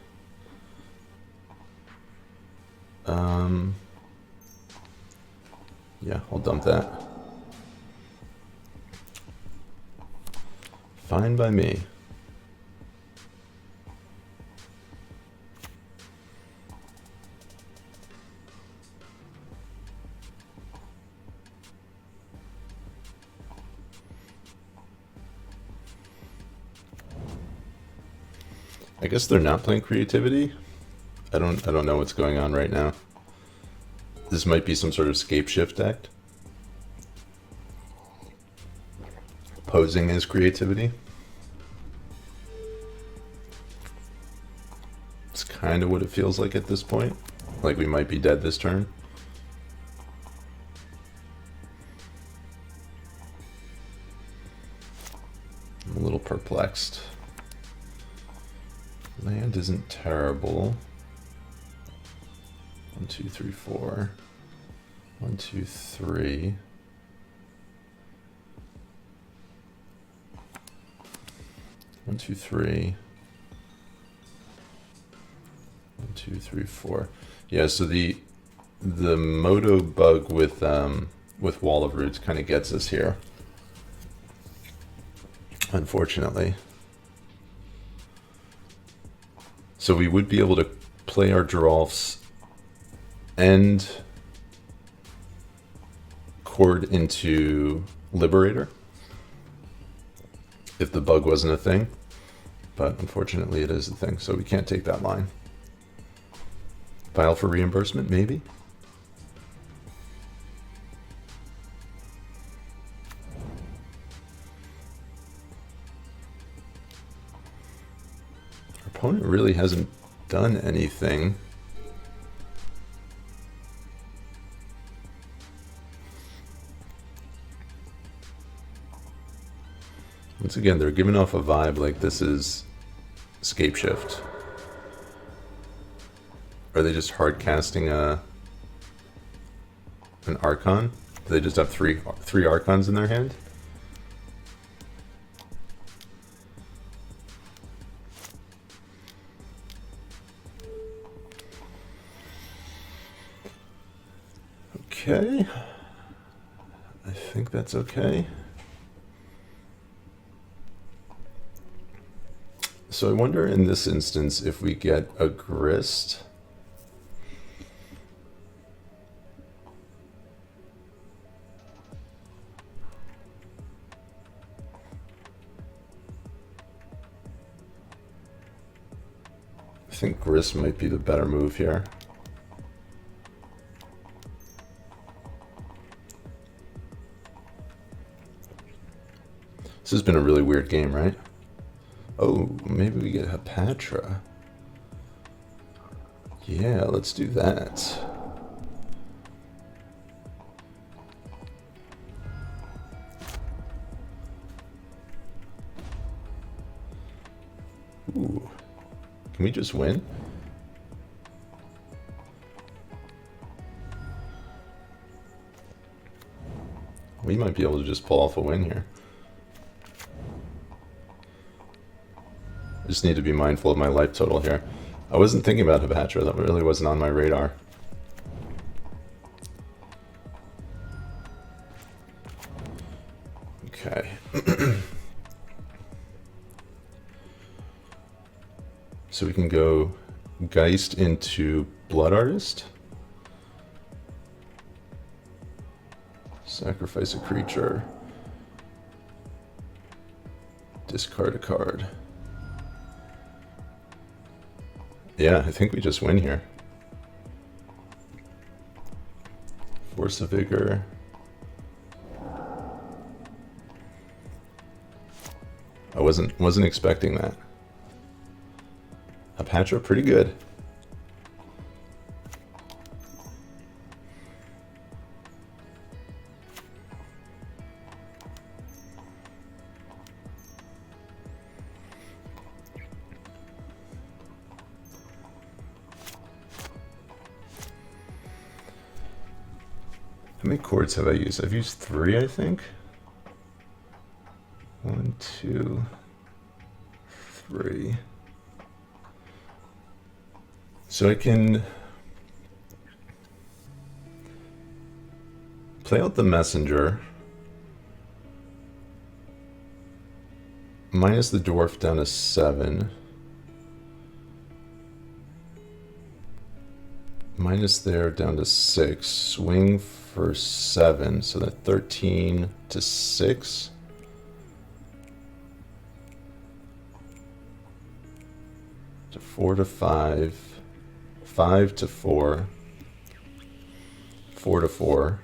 Speaker 1: Yeah, I'll dump that. Fine by me. I guess they're not playing creativity. I don't know what's going on right now. This might be some sort of scape shift deck. Posing as creativity. It's kind of what it feels like at this point. Like we might be dead this turn. I'm a little perplexed. Land isn't terrible. 1, 2, 3, 4. 1, 2, 3. One, two, three. 1, 2, 3, 4. Yeah, so the Moto bug with Wall of Roots kind of gets us here. Unfortunately. So we would be able to play our Giralfs and Chord into Liberator if the bug wasn't a thing, but unfortunately it is a thing, so we can't take that line. File for reimbursement, maybe? Our opponent really hasn't done anything. Once again, they're giving off a vibe like this is Scape Shift. Are they just hard casting an Archon? Do they just have three Archons in their hand? Okay. I think that's okay. So I wonder in this instance if we get a Grist. I think Grist might be the better move here. This has been a really weird game, right? Oh, maybe we get Hapatra. Yeah, let's do that. Ooh. Can we just win? We might be able to just pull off a win here. I just need to be mindful of my life total here. I wasn't thinking about Hapatra, that really wasn't on my radar. Okay. So we can go Geist into Blood Artist. Sacrifice a creature. Discard a card. Yeah, I think we just win here. Force of Vigor. I wasn't expecting that. Hapatra, pretty good. How many chords have I used? I've used 3, I think. 1, 2, 3. So I can play out the Messenger, minus the Dwarf down to 7, minus there down to 6, swing for 7, so that 13 to 6. To 4 to 5. 5 to 4, 4 to 4,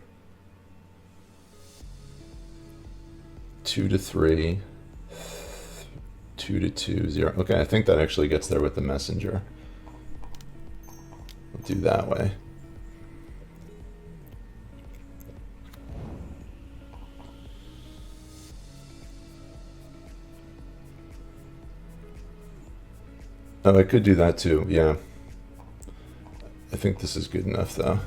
Speaker 1: 2 to 3, 2 to 2, 0. Okay, I think that actually gets there with the Messenger. We'll do that way. Oh, I could do that too, yeah. I think this is good enough, though.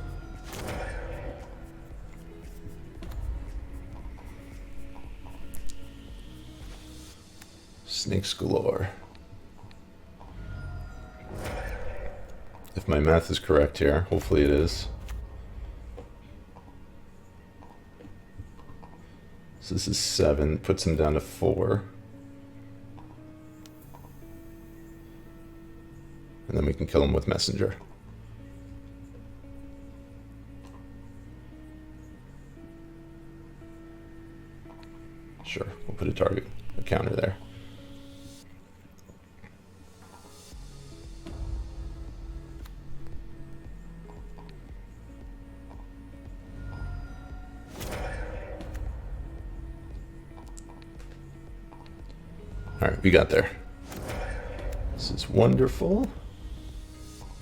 Speaker 1: Snakes galore. If my math is correct here, hopefully it is. So this is 7, puts him down to 4. And then we can kill him with Messenger. Sure, we'll put a counter there. Alright, we got there. This is wonderful.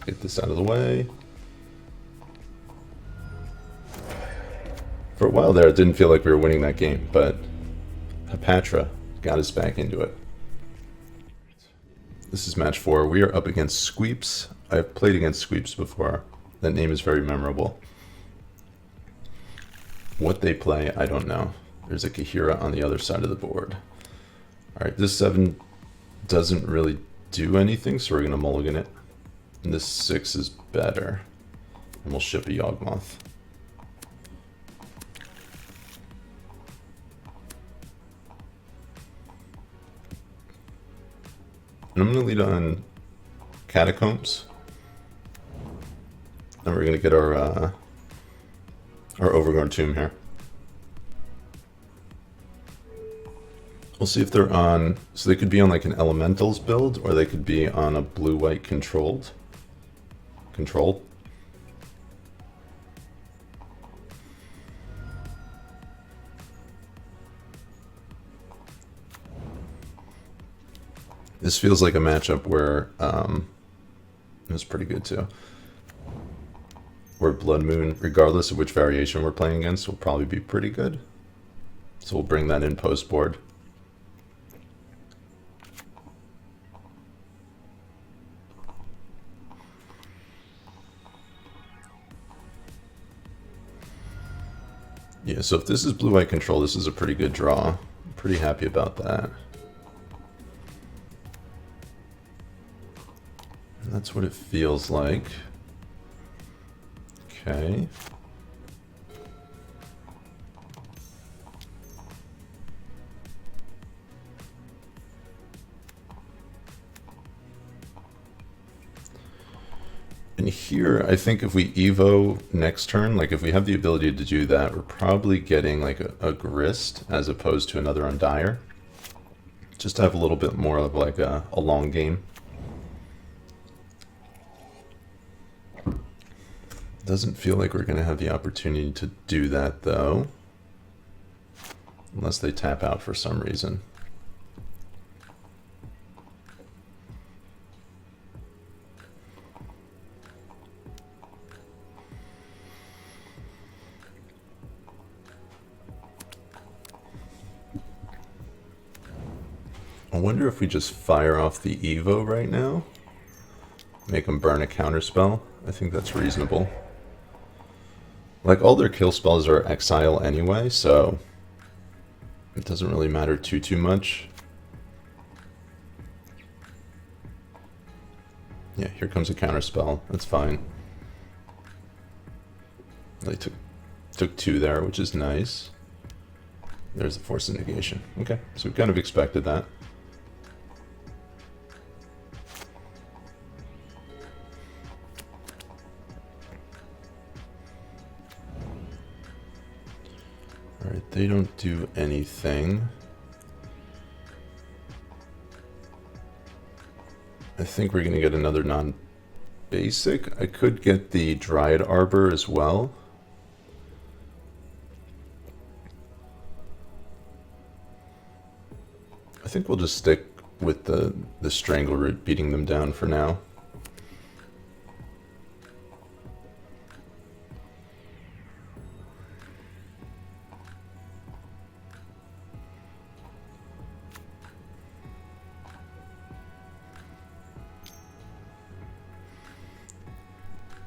Speaker 1: Get this out of the way. For a while there, it didn't feel like we were winning that game, but Patron got us back into it. This is match 4. We are up against Squeeps. I've played against Squeeps before. That name is very memorable. What they play, I don't know. There's a Kahira on the other side of the board. Alright, this 7 doesn't really do anything, so we're going to mulligan it. And this 6 is better. And we'll ship a Yawgmoth. And I'm going to lead on Catacombs. And we're going to get our Overgrown Tomb here. We'll see if they're on, so they could be on like an Elementals build, or they could be on a blue-white control. This feels like a matchup where, it was pretty good too. Where Blood Moon, regardless of which variation we're playing against, will probably be pretty good. So we'll bring that in post board. Yeah, so if this is blue-white control, this is a pretty good draw. I'm pretty happy about that. And that's what it feels like. Okay. And here, I think if we Evo next turn, like if we have the ability to do that, we're probably getting like a Grist as opposed to another Undire. Just to have a little bit more of like a long game. Doesn't feel like we're going to have the opportunity to do that though. Unless they tap out for some reason. I wonder if we just fire off the Evo right now. Make them burn a counterspell. I think that's reasonable. Like, all their kill spells are exile anyway, so it doesn't really matter too much. Yeah, here comes a counterspell. That's fine. They took 2 there, which is nice. There's the Force of Negation. Okay, so we kind of expected that. Alright, they don't do anything. I think we're going to get another non-basic. I could get the Dryad Arbor as well. I think we'll just stick with the Strangleroot, beating them down for now.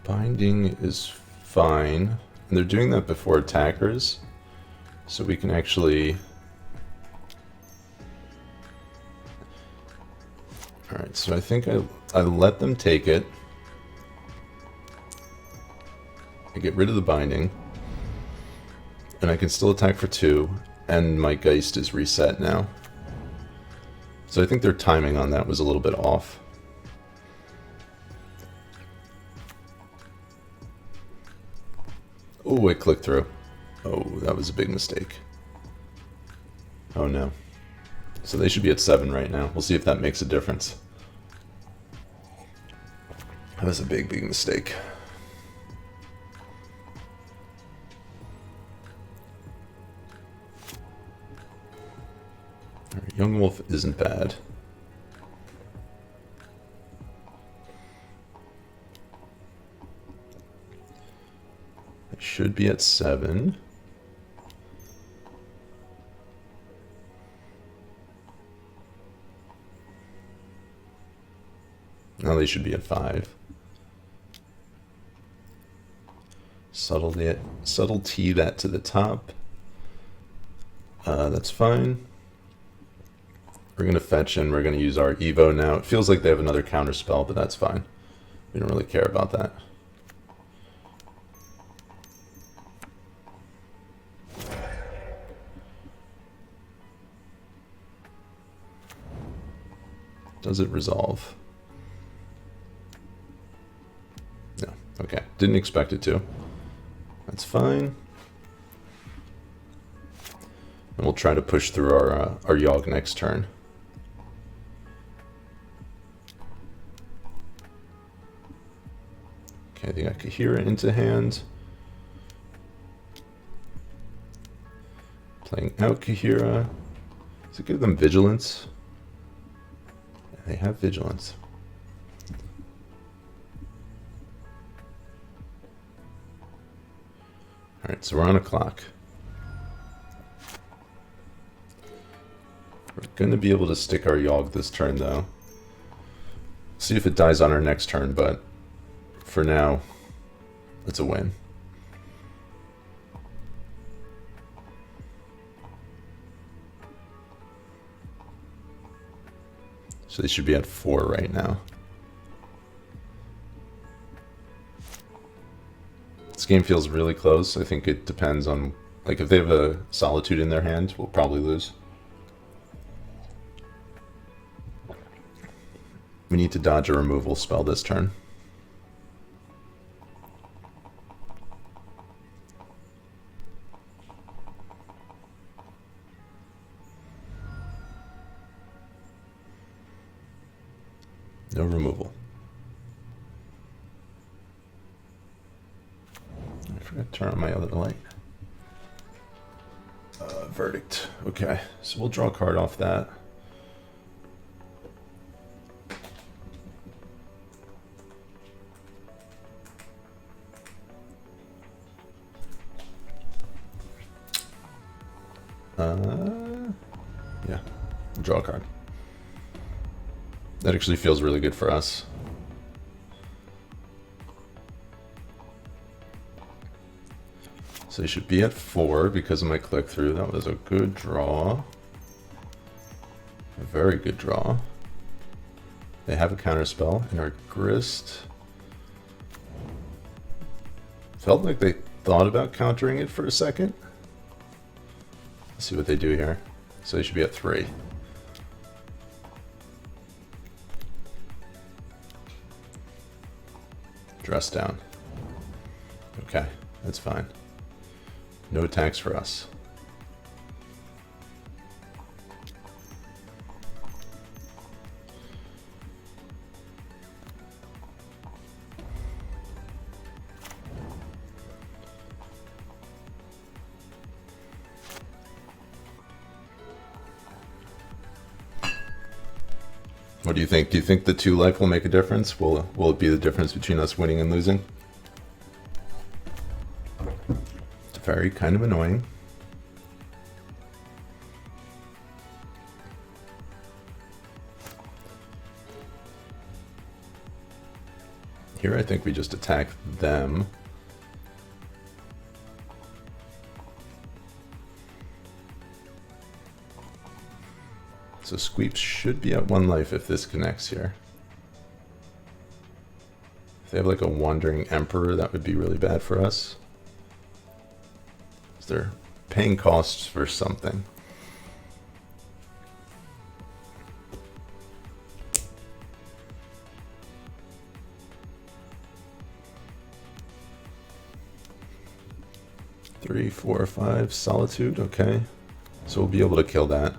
Speaker 1: Binding is fine, and they're doing that before attackers, so we can actually... Alright, so I think I let them take it. I get rid of the binding, and I can still attack for 2, and my Geist is reset now. So I think their timing on that was a little bit off. Oh, it clicked through. Oh, that was a big mistake. Oh no. So they should be at 7 right now. We'll see if that makes a difference. That was a big mistake. Alright, Yawgmoth isn't bad. should be at 7. Now they should be at 5. Subtlety that to the top. That's fine. We're going to fetch and we're going to use our Evo now. It feels like they have another counter spell, but that's fine. We don't really care about that. Does it resolve? No. Okay. Didn't expect it to. That's fine. And we'll try to push through our Yawg next turn. Okay, they got Kahira into hand. Playing out Kahira. Does it give them vigilance? They have vigilance. Alright, so we're on a clock. We're going to be able to stick our Yawg this turn, though. See if it dies on our next turn, but for now, it's a win. So they should be at 4 right now. This game feels really close. I think it depends on, like, if they have a Solitude in their hand, we'll probably lose. We need to dodge a removal spell this turn. No removal. I forgot to turn on my other light. Verdict. Okay, so we'll draw a card off that. Yeah, draw a card. That actually feels really good for us. So they should be at 4 because of my click through. That was a good draw. A very good draw. They have a counter spell and our grist. Felt like they thought about countering it for a second. Let's see what they do here. So they should be at 3. Dress down. Okay, that's fine. No attacks for us. What do you think? Do you think the 2 life will make a difference? Will it be the difference between us winning and losing? It's very kind of annoying. Here I think we just attack them. So Squeeps should be at 1 life if this connects here. If they have like a Wandering Emperor, that would be really bad for us. They're paying costs for something. Three, 4, 5, Solitude, okay. So we'll be able to kill that.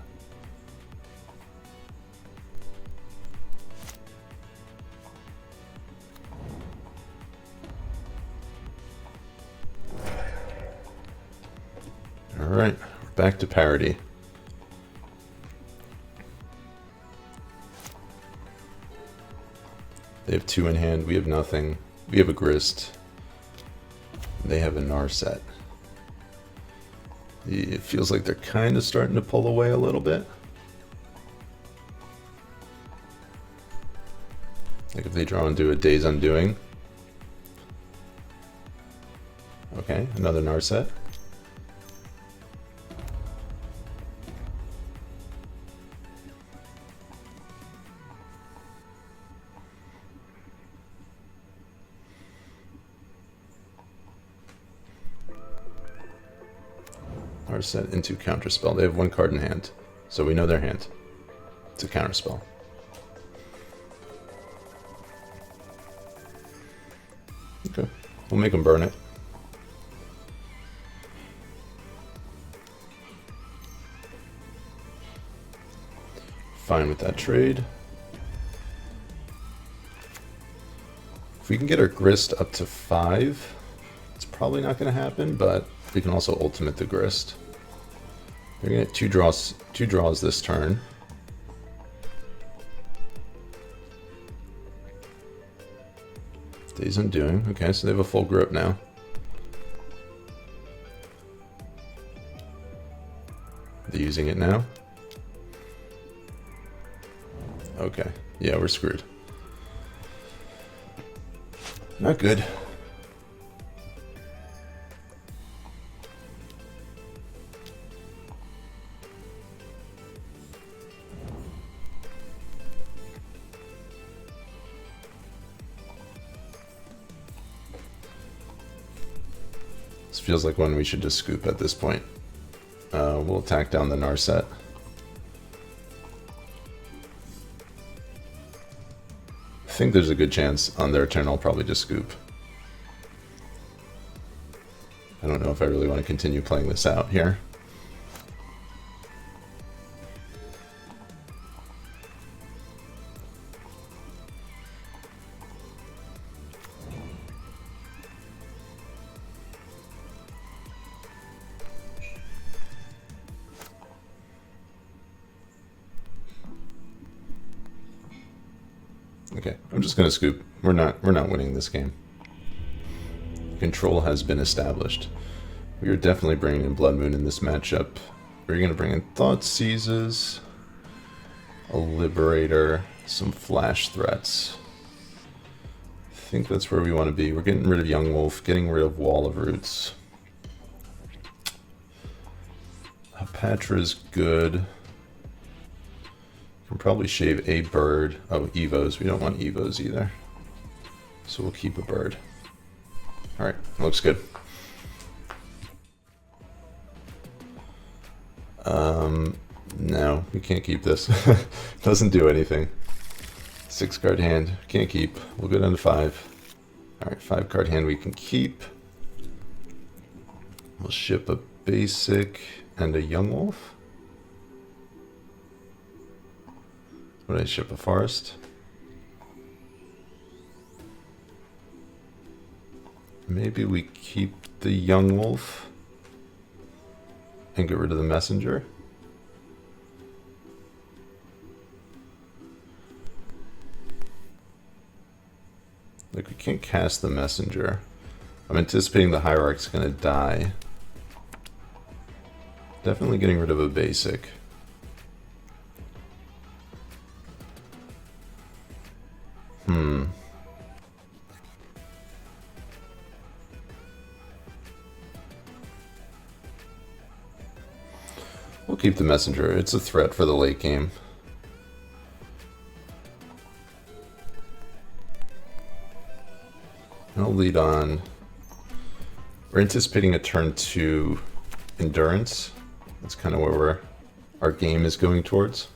Speaker 1: Alright, we're back to parity. They have 2 in hand, we have nothing. We have a grist. they have a Narset. It feels like they're kind of starting to pull away a little bit. Like if they draw into a Days Undoing. Okay, another Narset. Narset into Counterspell. They have one card in hand, so we know their hand. It's a Counterspell. Okay, we'll make them burn it. Fine with that trade. If we can get our Grist up to 5, it's probably not going to happen, but we can also ultimate the Grist. We're going to get two draws this turn. Days Undoing. Okay, so they have a full grip now. They're using it now. Okay, yeah, we're screwed. Not good. This feels like one we should just scoop at this point. We'll attack down the Narset. I think there's a good chance on their turn I'll probably just scoop. I don't know if I really want to continue playing this out here. Okay, I'm just gonna scoop. We're not winning this game. Control has been established. We are definitely bringing in Blood Moon in this matchup. We're gonna bring in Thoughtseizes, a Liberator, some flash threats. I think that's where we want to be. We're getting rid of Yawgmoth, getting rid of Wall of Roots. Patra's good. Can probably shave a bird. Oh, Evos. We don't want Evos either. So we'll keep a bird. Alright, looks good. No, we can't keep this. Doesn't do anything. 6-card hand. Can't keep. We'll go down to 5. Alright, 5-card hand we can keep. We'll ship a basic and a Yawgmoth. What did I ship? A forest? Maybe we keep the Yawgmoth and get rid of the messenger. Like, we can't cast the messenger. I'm anticipating the Hierarch's gonna die. Definitely getting rid of a basic. We'll keep the messenger. It's a threat for the late game. I'll lead on. We're anticipating a turn 2 endurance. That's kind of where our game is going towards.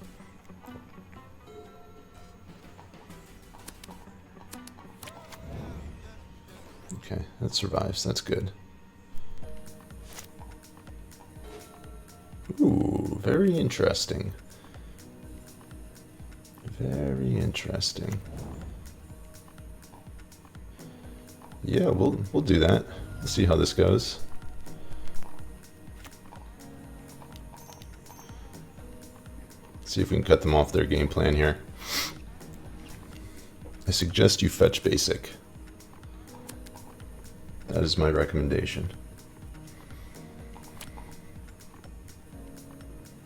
Speaker 1: Okay, that survives. That's good. Ooh, very interesting. Very interesting. Yeah, we'll do that. Let's see how this goes. See if we can cut them off their game plan here. I suggest you fetch basic. That is my recommendation.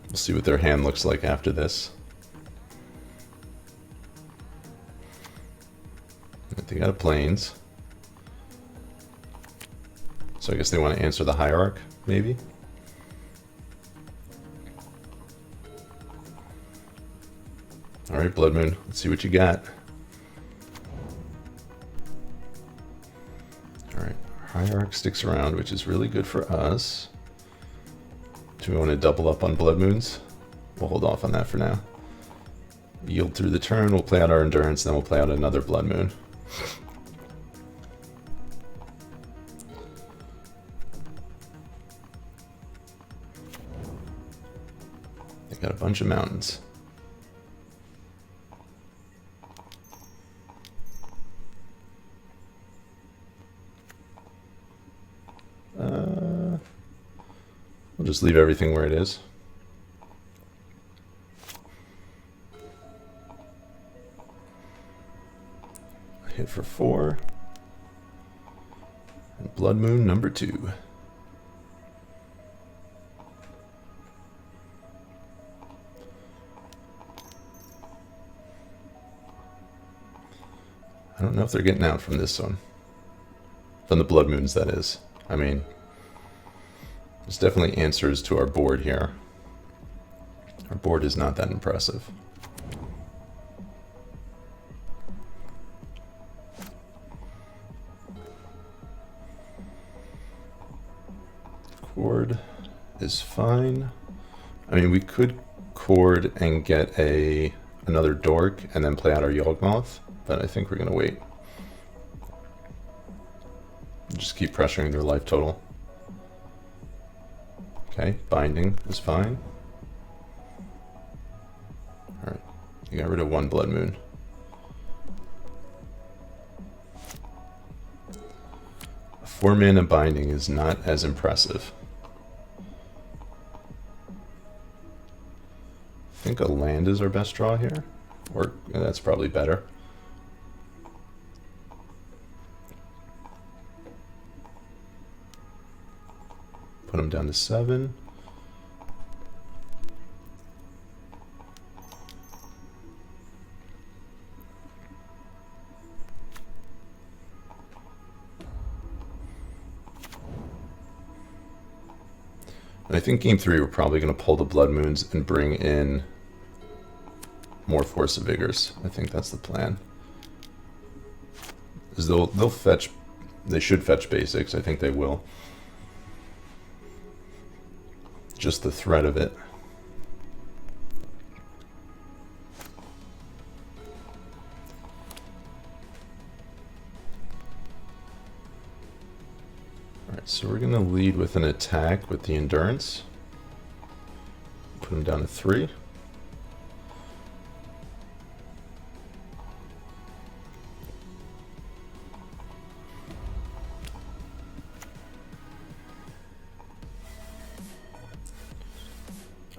Speaker 1: We'll see what their hand looks like after this. They got a plains. So I guess they want to answer the hierarch, maybe? Alright, Blood Moon, let's see what you got. Alright, hierarch sticks around, which is really good for us. Do we want to double up on Blood Moons? We'll hold off on that for now. Yield through the turn, we'll play out our Endurance, then we'll play out another Blood Moon. They got a bunch of mountains. We'll just leave everything where it is. Hit for 4. And Blood Moon number 2. I don't know if they're getting out from this one. From the Blood Moons, that is. I mean, there's definitely answers to our board here. Our board is not that impressive. Chord is fine. I mean, we could chord and get another dork and then play out our Yawgmoth, but I think we're gonna wait. Just keep pressuring their life total. Okay, binding is fine. Alright, you got rid of 1 Blood Moon. A 4-mana binding is not as impressive. I think a land is our best draw here, or that's probably better. Put them down to 7. And I think game 3 we're probably going to pull the Blood Moons and bring in more Force of Vigors. I think that's the plan. Because they'll fetch, they should fetch basics. I think they will. Just the threat of it. Alright, so we're going to lead with an attack with the Endurance. Put him down to 3.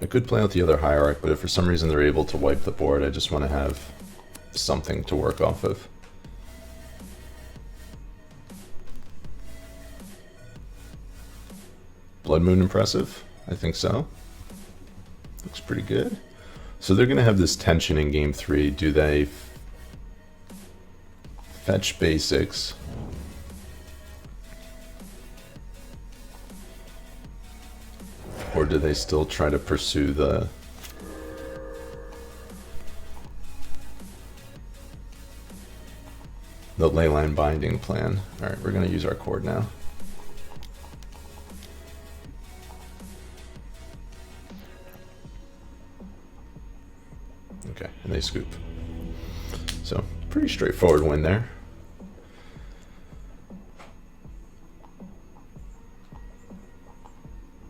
Speaker 1: I could play out the other hierarch, but if for some reason they're able to wipe the board, I just want to have something to work off of. Blood Moon impressive? I think so. Looks pretty good. So they're going to have this tension in game 3. Do they fetch basics? Or do they still try to pursue the leyline binding plan? Alright, we're going to use our chord now. Okay, and they scoop. So, pretty straightforward win there.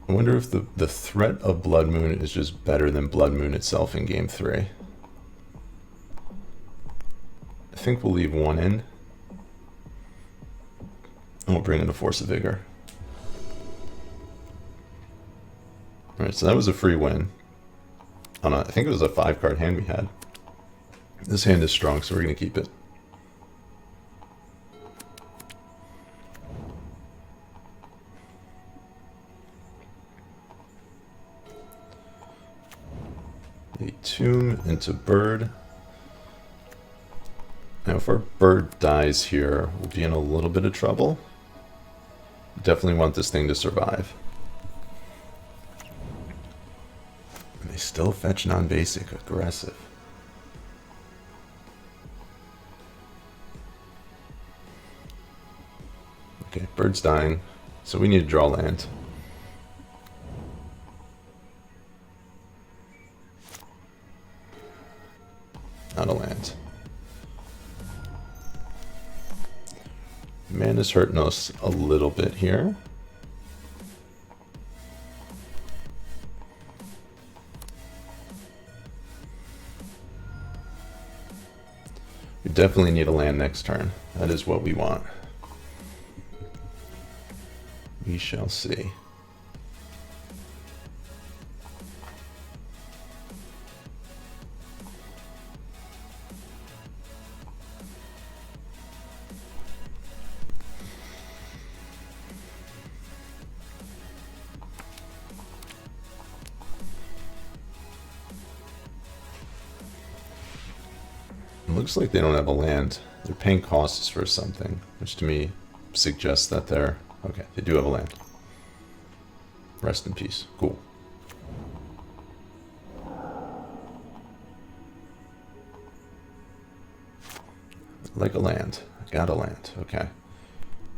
Speaker 1: I wonder if the threat of Blood Moon is just better than Blood Moon itself in game 3. I think we'll leave 1 in. And we'll bring in a Force of Vigor. Alright, so that was a free win. I think it was a 5-card hand we had. This hand is strong, so we're going to keep it. a tomb into bird. Now if our bird dies here, we'll be in a little bit of trouble. Definitely want this thing to survive. And they still fetch non-basic, aggressive. Okay, bird's dying, so we need to draw land. Not a land. Mana's hurting us a little bit here. We definitely need a land next turn. That is what we want. We shall see. It looks like they don't have a land. They're paying costs for something, which to me suggests that they're... Okay, they do have a land. Rest in peace. Cool. Like a land. I got a land. Okay.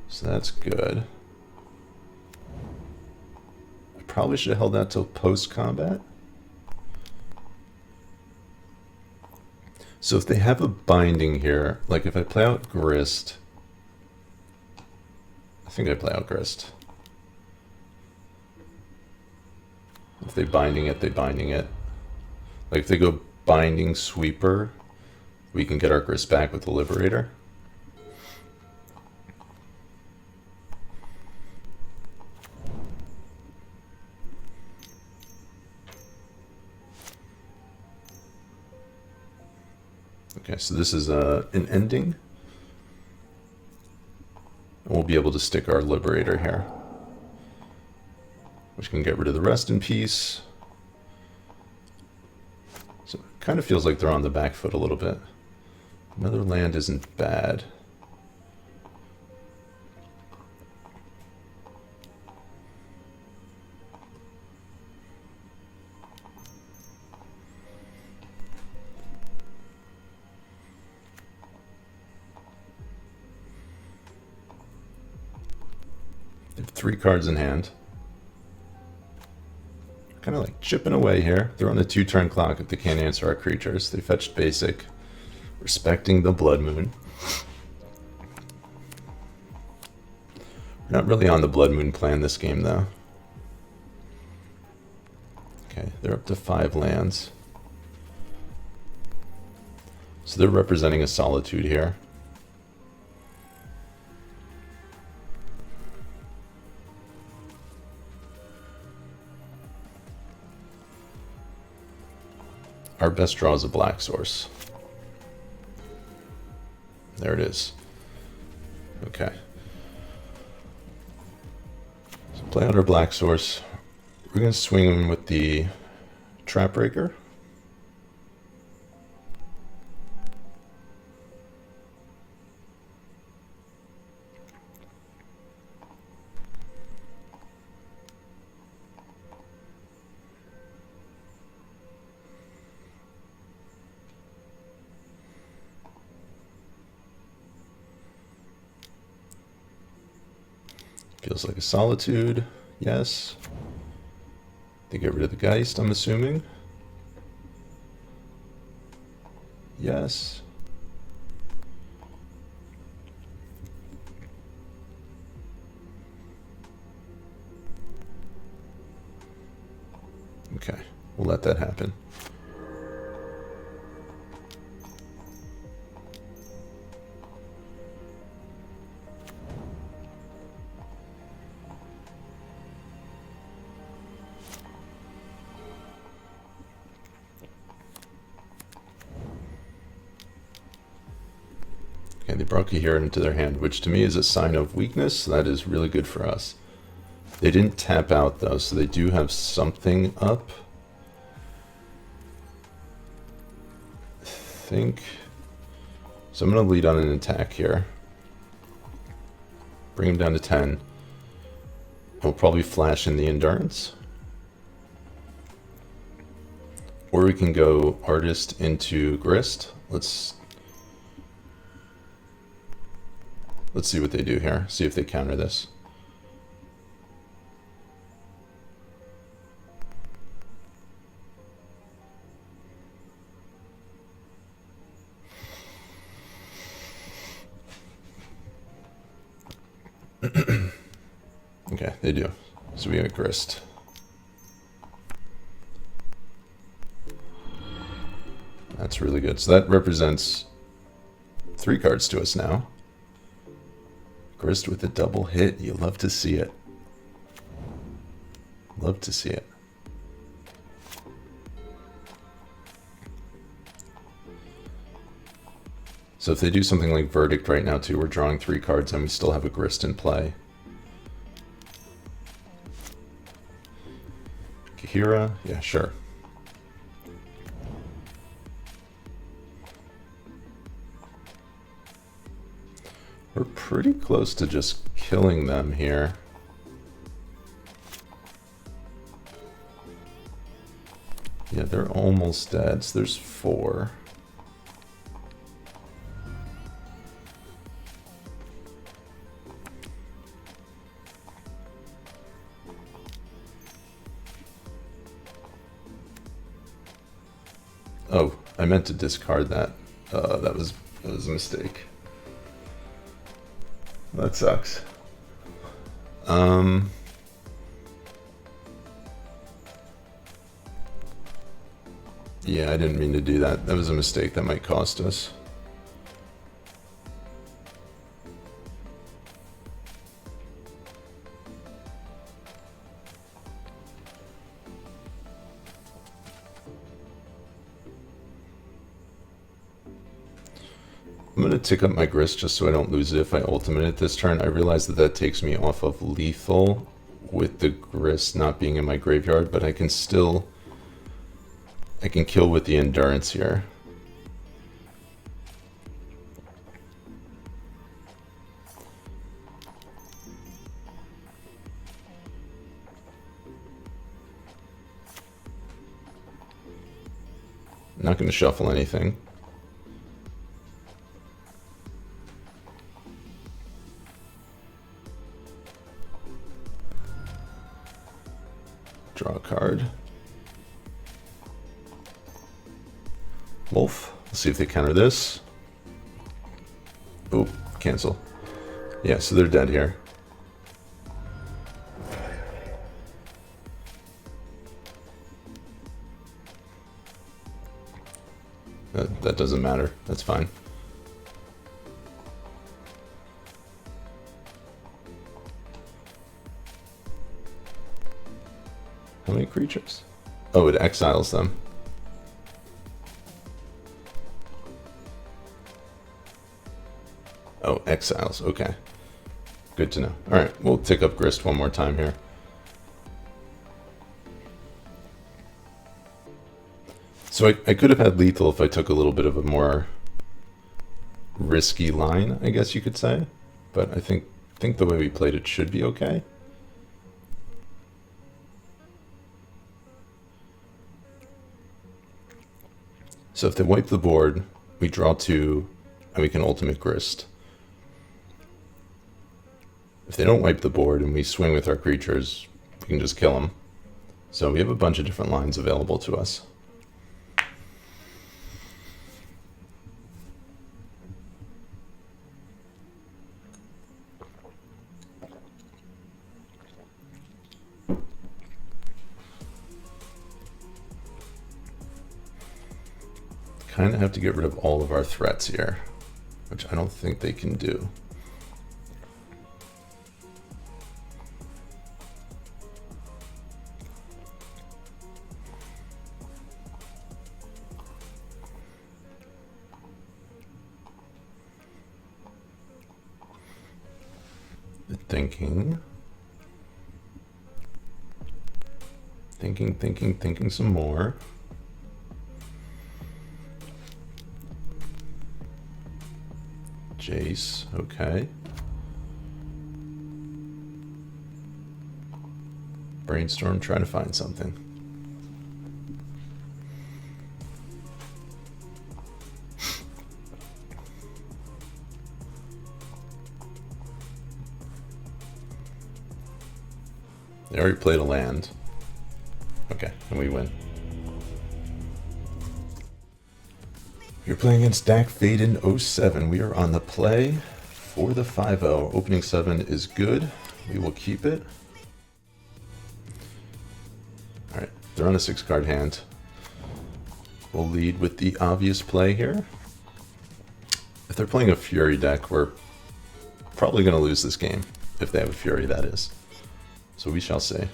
Speaker 1: So that's good. I probably should have held that till post-combat. So if they have a binding here, like if I play out Grist... I think I play out Grist. If they binding it, they binding it. Like if they go binding Sweeper, we can get our Grist back with the Liberator. Okay, so this is an ending. We'll be able to stick our Liberator here, which can get rid of the Rest in Peace. So it kind of feels like they're on the back foot a little bit. Another land isn't bad. They have 3 cards in hand. Kind of like chipping away here. They're on a 2-turn clock if they can't answer our creatures. They fetched basic, respecting the Blood Moon. We're not really on the Blood Moon plan this game though. Okay, they're up to 5 lands. So they're representing a Solitude here. Our best draw is a black source. There it is. Okay. So play out our black source. We're going to swing in with the Trap Breaker. Feels like a Solitude. Yes. They get rid of the Geist, I'm assuming. Yes. Okay, we'll let that happen. Okay, they brought Kahira into their hand, which to me is a sign of weakness. That is really good for us. They didn't tap out though, so they do have something up. think... So I'm going to lead on an attack here. Bring him down to 10. We'll probably flash in the Endurance. Or we can go Artist into Grist. Let's see what they do here. See if they counter this. Okay, they do. So we have Grist. That's really good. So that represents 3 cards to us now. Grist with a double hit. You love to see it. Love to see it. So if they do something like Verdict right now too, we're drawing 3 cards and we still have a Grist in play. Kahira? Yeah, sure. We're pretty close to just killing them here. Yeah, they're almost dead, so there's 4. Oh, I meant to discard that. That was a mistake. That sucks. Yeah, I didn't mean to do that. That was a mistake. That might cost us. I'm going to tick up my Grist just so I don't lose it if I ultimate it this turn. I realize that that takes me off of lethal with the Grist not being in my graveyard, but I can still... I can kill with the Endurance here. I'm not going to shuffle anything. Draw a card. Wolf. Let's see if they counter this. Oh, cancel. Yeah, so they're dead here. That doesn't matter. That's fine. How many creatures? Oh, it exiles them. Oh, exiles. Okay. Good to know. Alright, we'll tick up Grist one more time here. So I could have had lethal if I took a little bit of a more risky line, I guess you could say. But I think the way we played it should be okay. So if they wipe the board, we draw 2, and we can ultimate Grist. If they don't wipe the board and we swing with our creatures, we can just kill them. So we have a bunch of different lines available to us. Kind of have to get rid of all of our threats here, which I don't think they can do. Thinking some more. Ace, okay. Brainstorm, trying to find something. They already played a land. Okay, and we win. You're playing against Dak Faden 07. We are on the play for the 5-0. Opening 7 is good. We will keep it. Alright, they're on a 6-card hand. We'll lead with the obvious play here. If they're playing a Fury deck, we're probably going to lose this game. If they have a Fury, that is. So we shall see.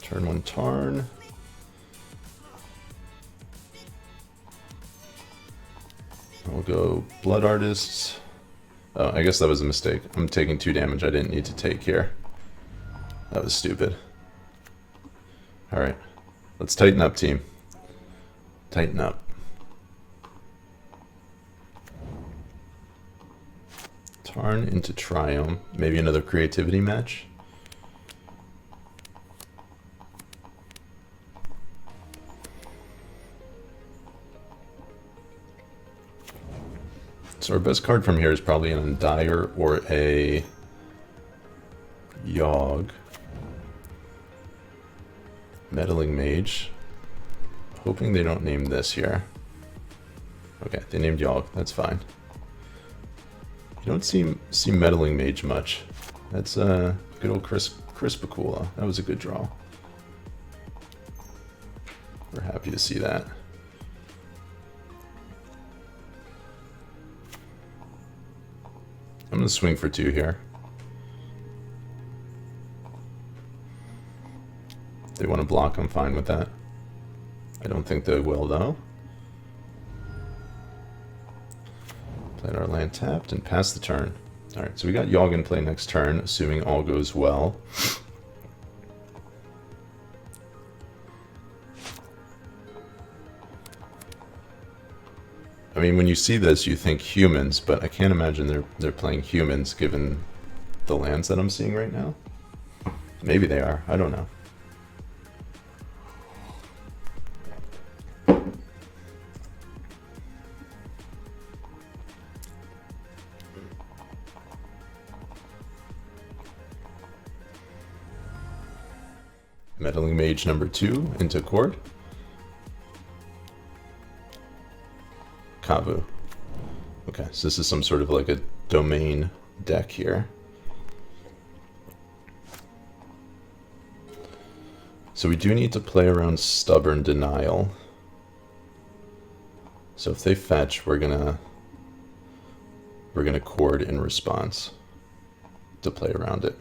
Speaker 1: Turn 1 Tarn. We'll go Blood Artists. Oh, I guess that was a mistake. I'm taking 2 damage I didn't need to take here. That was stupid. Alright. Let's tighten up, team. Tighten up. Tarn into Triome. Maybe another creativity match. So our best card from here is probably an Undyre or a Yawg. Meddling Mage. Hoping they don't name this here. Okay, they named Yawg. That's fine. You don't see Meddling Mage much. That's good old Crispicula. That was a good draw. We're happy to see that. I'm going to swing for 2 here. If they want to block, I'm fine with that. I don't think they will, though. Played our land tapped and passed the turn. Alright, so we got Yawg in play next turn, assuming all goes well. I mean, when you see this, you think humans, but I can't imagine they're playing humans given the lands that I'm seeing right now. Maybe they are. I don't know. Meddling Mage number 2 into Cord. Kavu. Okay, so this is some sort of like a domain deck here. So we do need to play around Stubborn Denial. So if they fetch, we're gonna Cord in response to play around it.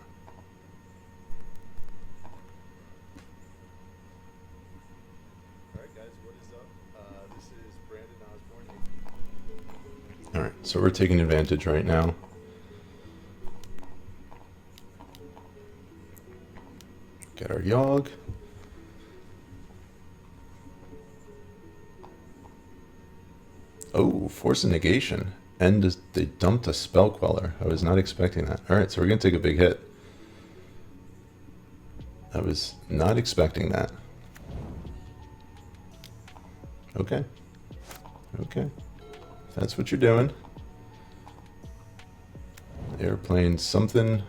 Speaker 1: Alright, so we're taking advantage right now. Get our Yawg. Oh, Force of Negation. And they dumped a Spell Queller. I was not expecting that. Alright, so we're going to take a big hit. I was not expecting that. Okay. Okay. That's what you're doing. They're playing something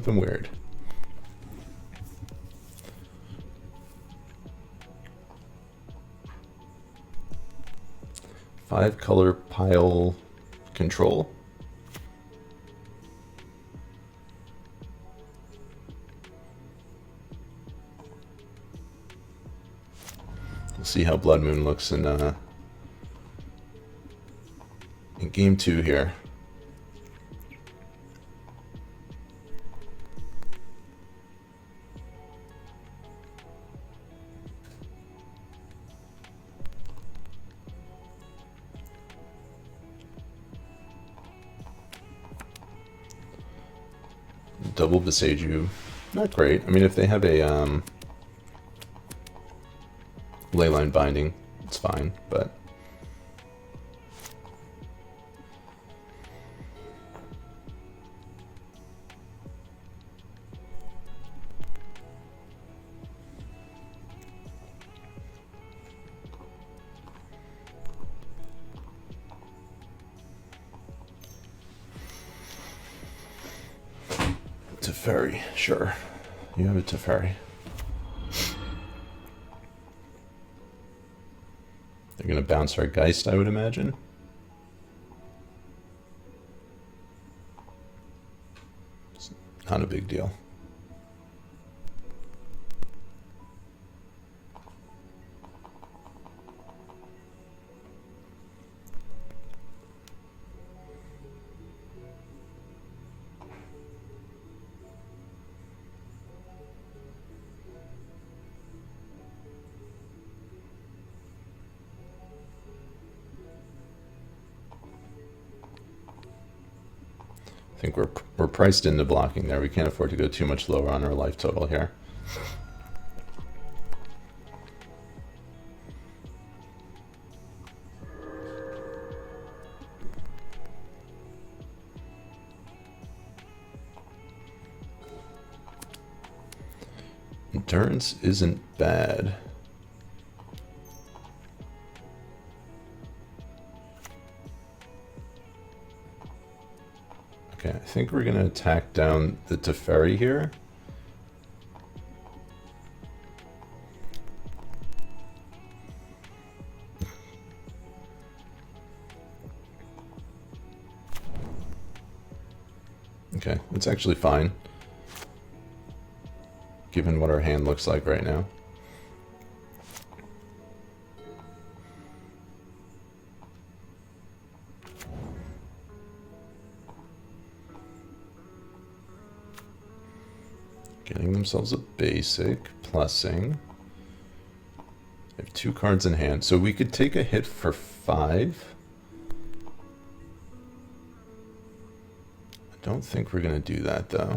Speaker 1: weird. Five color pile control. We'll see how Blood Moon looks in game 2 here. Double Beseiju, not great. I mean, if they have a Leyline Binding, It's fine, but Teferi, sure. You have a Teferi. They're going to bounce our Geist, I would imagine. It's not a big deal. I think we're priced into blocking there. We can't afford to go too much lower on our life total here. Endurance isn't bad. Okay, I think we're going to attack down the Teferi here. Okay, that's actually fine, given what our hand looks like right now. Getting themselves a basic, plussing. They have 2 cards in hand, so we could take a hit for 5. I don't think we're going to do that, though.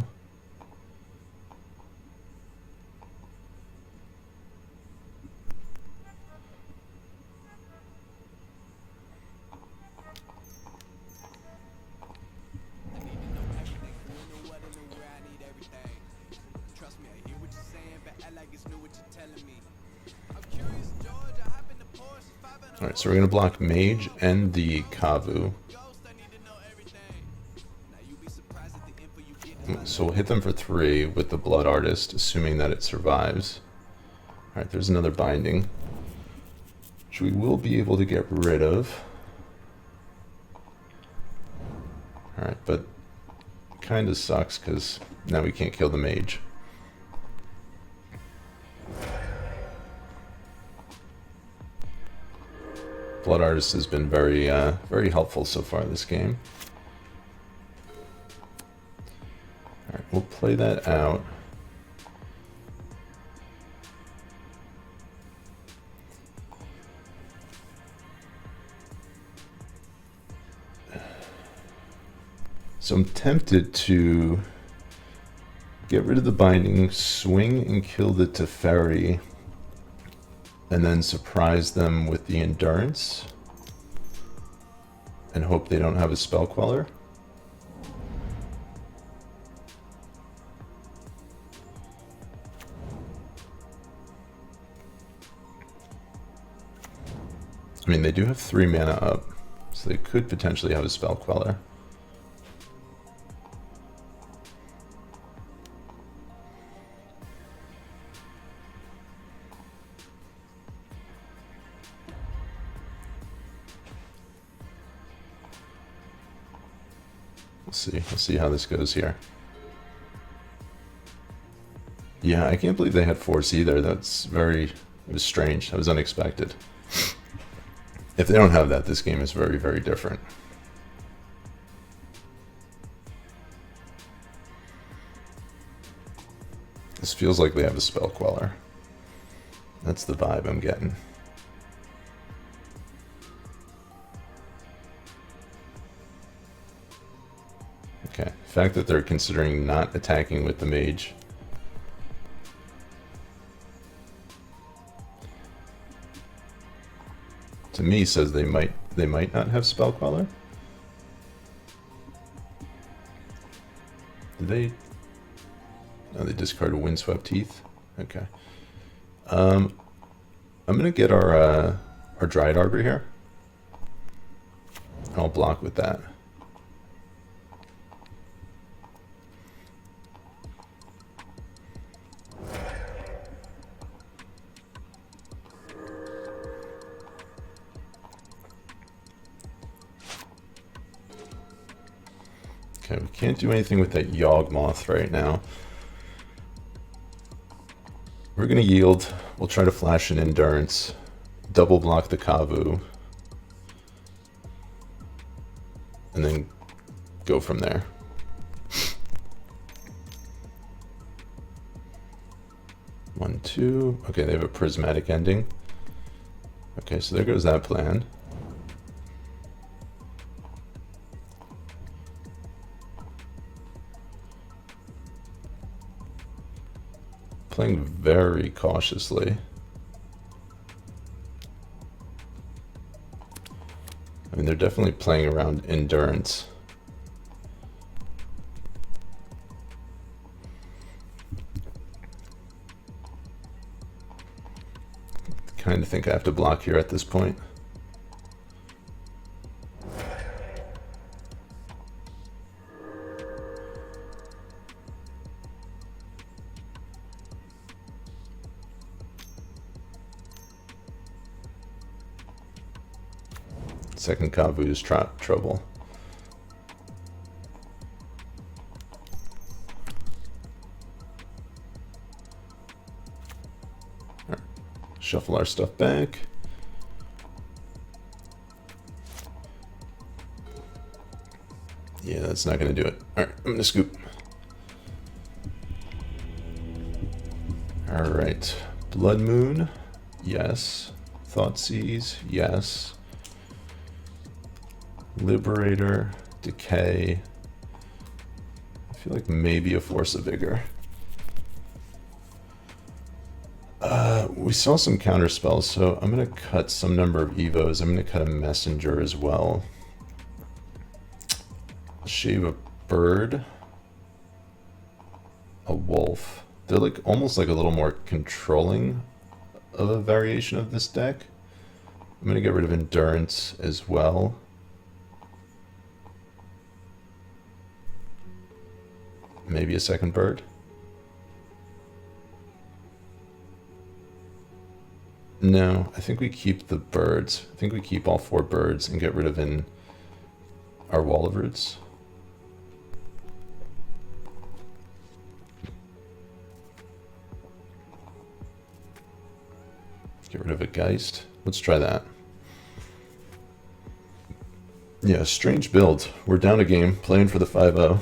Speaker 1: Alright, so we're going to block Mage and the Kavu. So we'll hit them for 3 with the Blood Artist, assuming that it survives. Alright, there's another Binding, which we will be able to get rid of. Alright, but kind of sucks because now we can't kill the Mage. Blood Artist has been very helpful so far this game. Alright, we'll play that out. So I'm tempted to get rid of the Binding, swing and kill the Teferi, and then surprise them with the Endurance and hope they don't have a Spell Queller. I mean, they do have 3 mana up, so they could potentially have a Spell Queller. We'll see how this goes here. Yeah, I can't believe they had Force either. It was strange. That was unexpected. If they don't have that, this game is very, very different. This feels like they have a Spell Queller. That's the vibe I'm getting. Okay, the fact that they're considering not attacking with the Mage. to me says they might not have Spell Queller. Did they? No, they discarded Windswept Heath. Okay. I'm gonna get our Dryad Arbor here. I'll block with that. Okay, we can't do anything with that Yawgmoth right now. We're gonna yield. We'll try to flash an Endurance, double block the Kavu, and then go from there. One, two. Okay, they have a Prismatic Ending. Okay, so there goes that plan. Playing very cautiously. I mean, they're definitely playing around Endurance. Kind of think I have to block here at this point. Second Kavu is trouble. Right. Shuffle our stuff back. Yeah, that's not going to do it. All right, I'm going to scoop. All right, Blood Moon, yes. Thoughtseize, yes. Liberator, Decay. I feel like maybe a Force of Vigor. We saw some counter spells, so I'm going to cut some number of Evos. I'm going to cut a Messenger as well. I'll shave a bird. A wolf. They're like almost like a little more controlling of a variation of this deck. I'm going to get rid of Endurance as well. Maybe a second bird. No, I think we keep the birds. I think we keep all 4 birds and get rid of our Wall of Roots. Get rid of a Geist. Let's try that. Yeah, strange build. We're down a game, playing for the 5-0.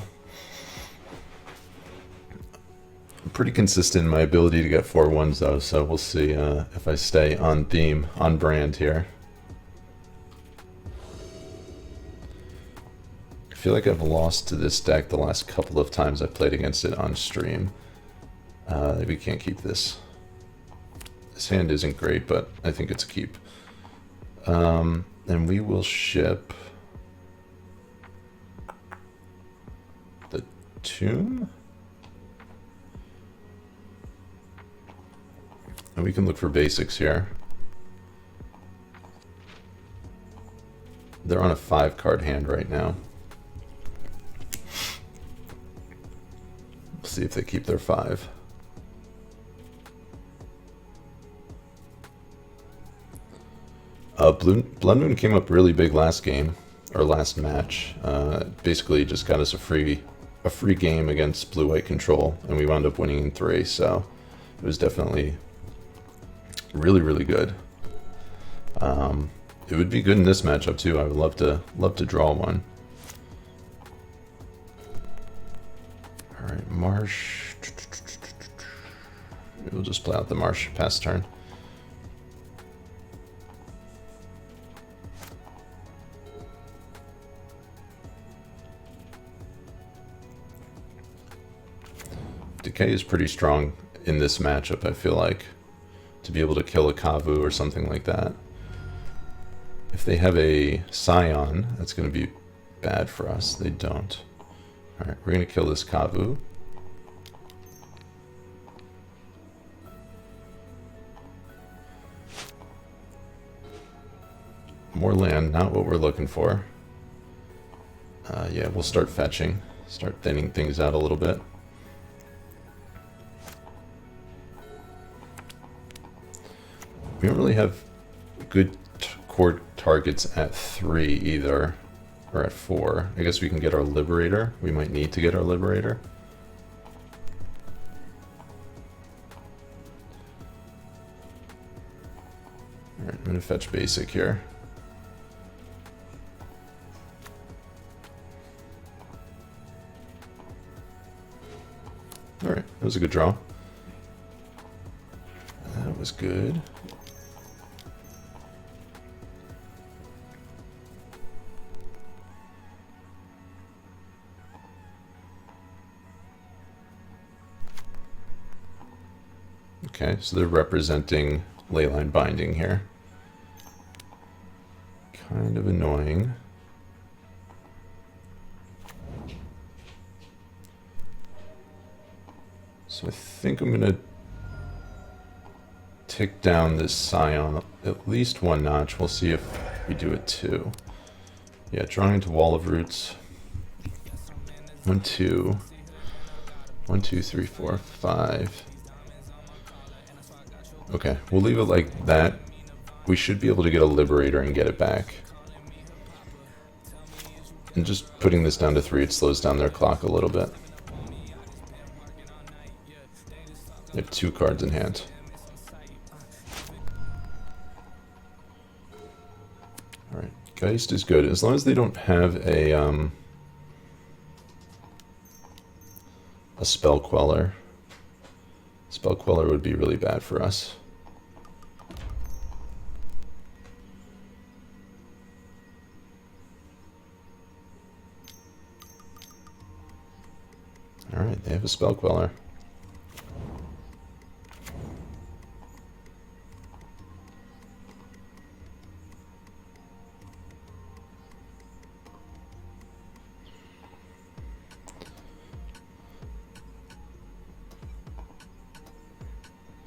Speaker 1: Pretty consistent in my ability to get 4-1s though, so we'll see if I stay on theme, on brand here. I feel like I've lost to this deck the last couple of times I played against it on stream. We can't keep this. This hand isn't great, but I think it's a keep. And we will ship the Tomb. And we can look for basics here. They're on a 5-card hand right now. We'll see if they keep their 5. Blood Moon came up really big last game, or last match. Basically just got us a free game against blue-white control, and we wound up winning in 3, so it was definitely really, really good. It would be good in this matchup too. I would love to draw one. All right, Marsh. We'll just play out the Marsh pass turn. Decay is pretty strong in this matchup, I feel like, to be able to kill a Kavu or something like that. If they have a Scion, that's going to be bad for us. They don't. Alright, we're going to kill this Kavu. More land, not what we're looking for. Yeah, we'll start fetching. Start thinning things out a little bit. We don't really have good core targets at 3 either, or at 4. I guess we can get our Liberator. We might need to get our Liberator. Alright, I'm going to fetch basic here. Alright, that was a good draw. That was good. Okay, so they're representing Leyline Binding here. Kind of annoying. So I think I'm going to tick down this Scion at least 1 notch. We'll see if we do it 2. Yeah, drawing into Wall of Roots. 1, 2. 1, 2, 3, 4, 5. Okay, we'll leave it like that. We should be able to get a Liberator and get it back. And just putting this down to 3, it slows down their clock a little bit. They have 2 cards in hand. Alright, Geist is good. As long as they don't have a Spell Queller. Spell Queller would be really bad for us. Alright, they have a Spell Queller.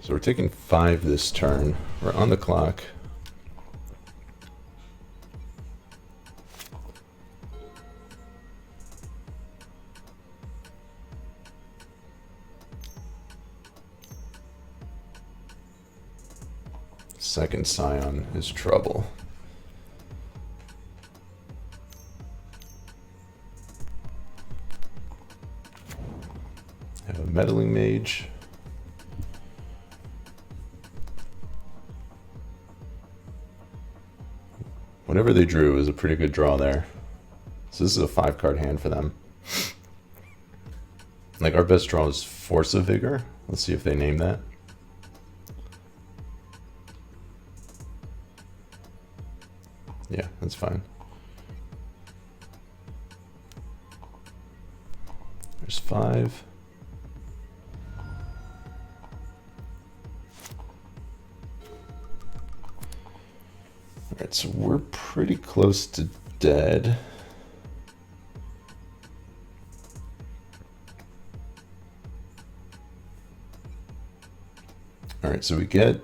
Speaker 1: So we're taking 5 this turn. We're on the clock. Second Scion is trouble. Have a Meddling Mage. Whatever they drew is a pretty good draw there. So this is a 5-card hand for them. Like, our best draw is Force of Vigor. Let's see if they name that. Yeah, that's fine. There's 5. Alright, so we're pretty close to dead. Alright, so we get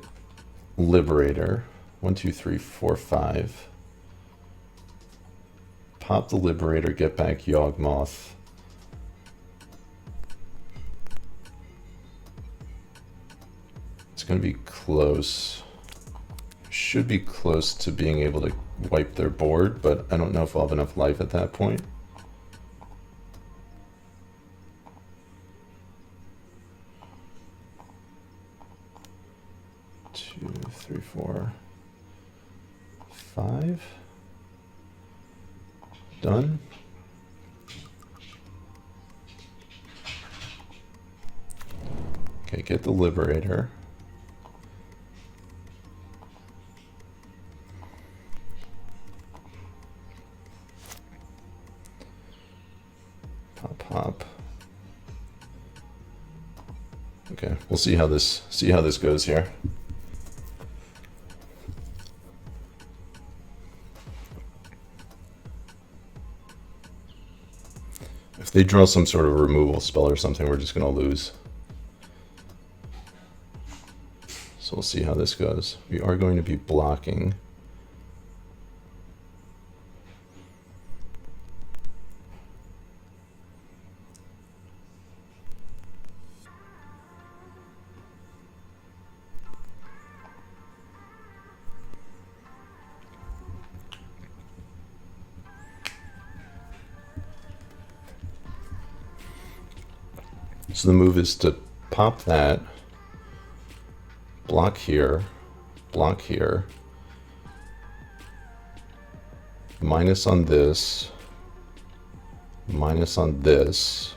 Speaker 1: Liberator. 1, 2, 3, 4, 5. Pop the Liberator, get back Yawgmoth. It's going to be close. Should be close to being able to wipe their board, but I don't know if I'll have enough life at that point. Two, 3, 4, 5. Done. Okay, get the Liberator. Pop. Okay, we'll see how this goes here. they draw some sort of removal spell or something, we're just going to lose. So we'll see how this goes. We are going to be blocking. So the move is to pop that, block here, minus on this, minus on this,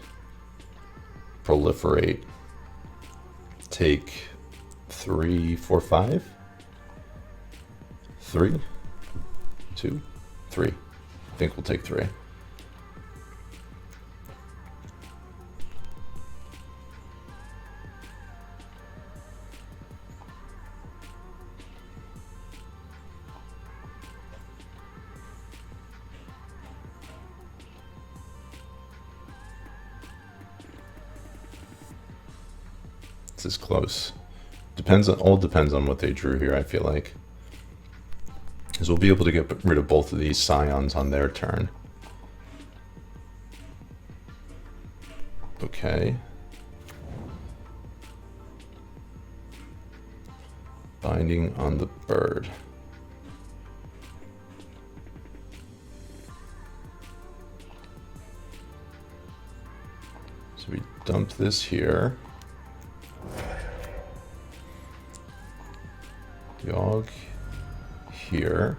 Speaker 1: proliferate, take 3, 4, 5, 3, 2, 3. I think we'll take 3. Is close. All depends on what they drew here, I feel like. Because we'll be able to get rid of both of these scions on their turn. Okay. Binding on the bird. So we dump this here. Yawg here.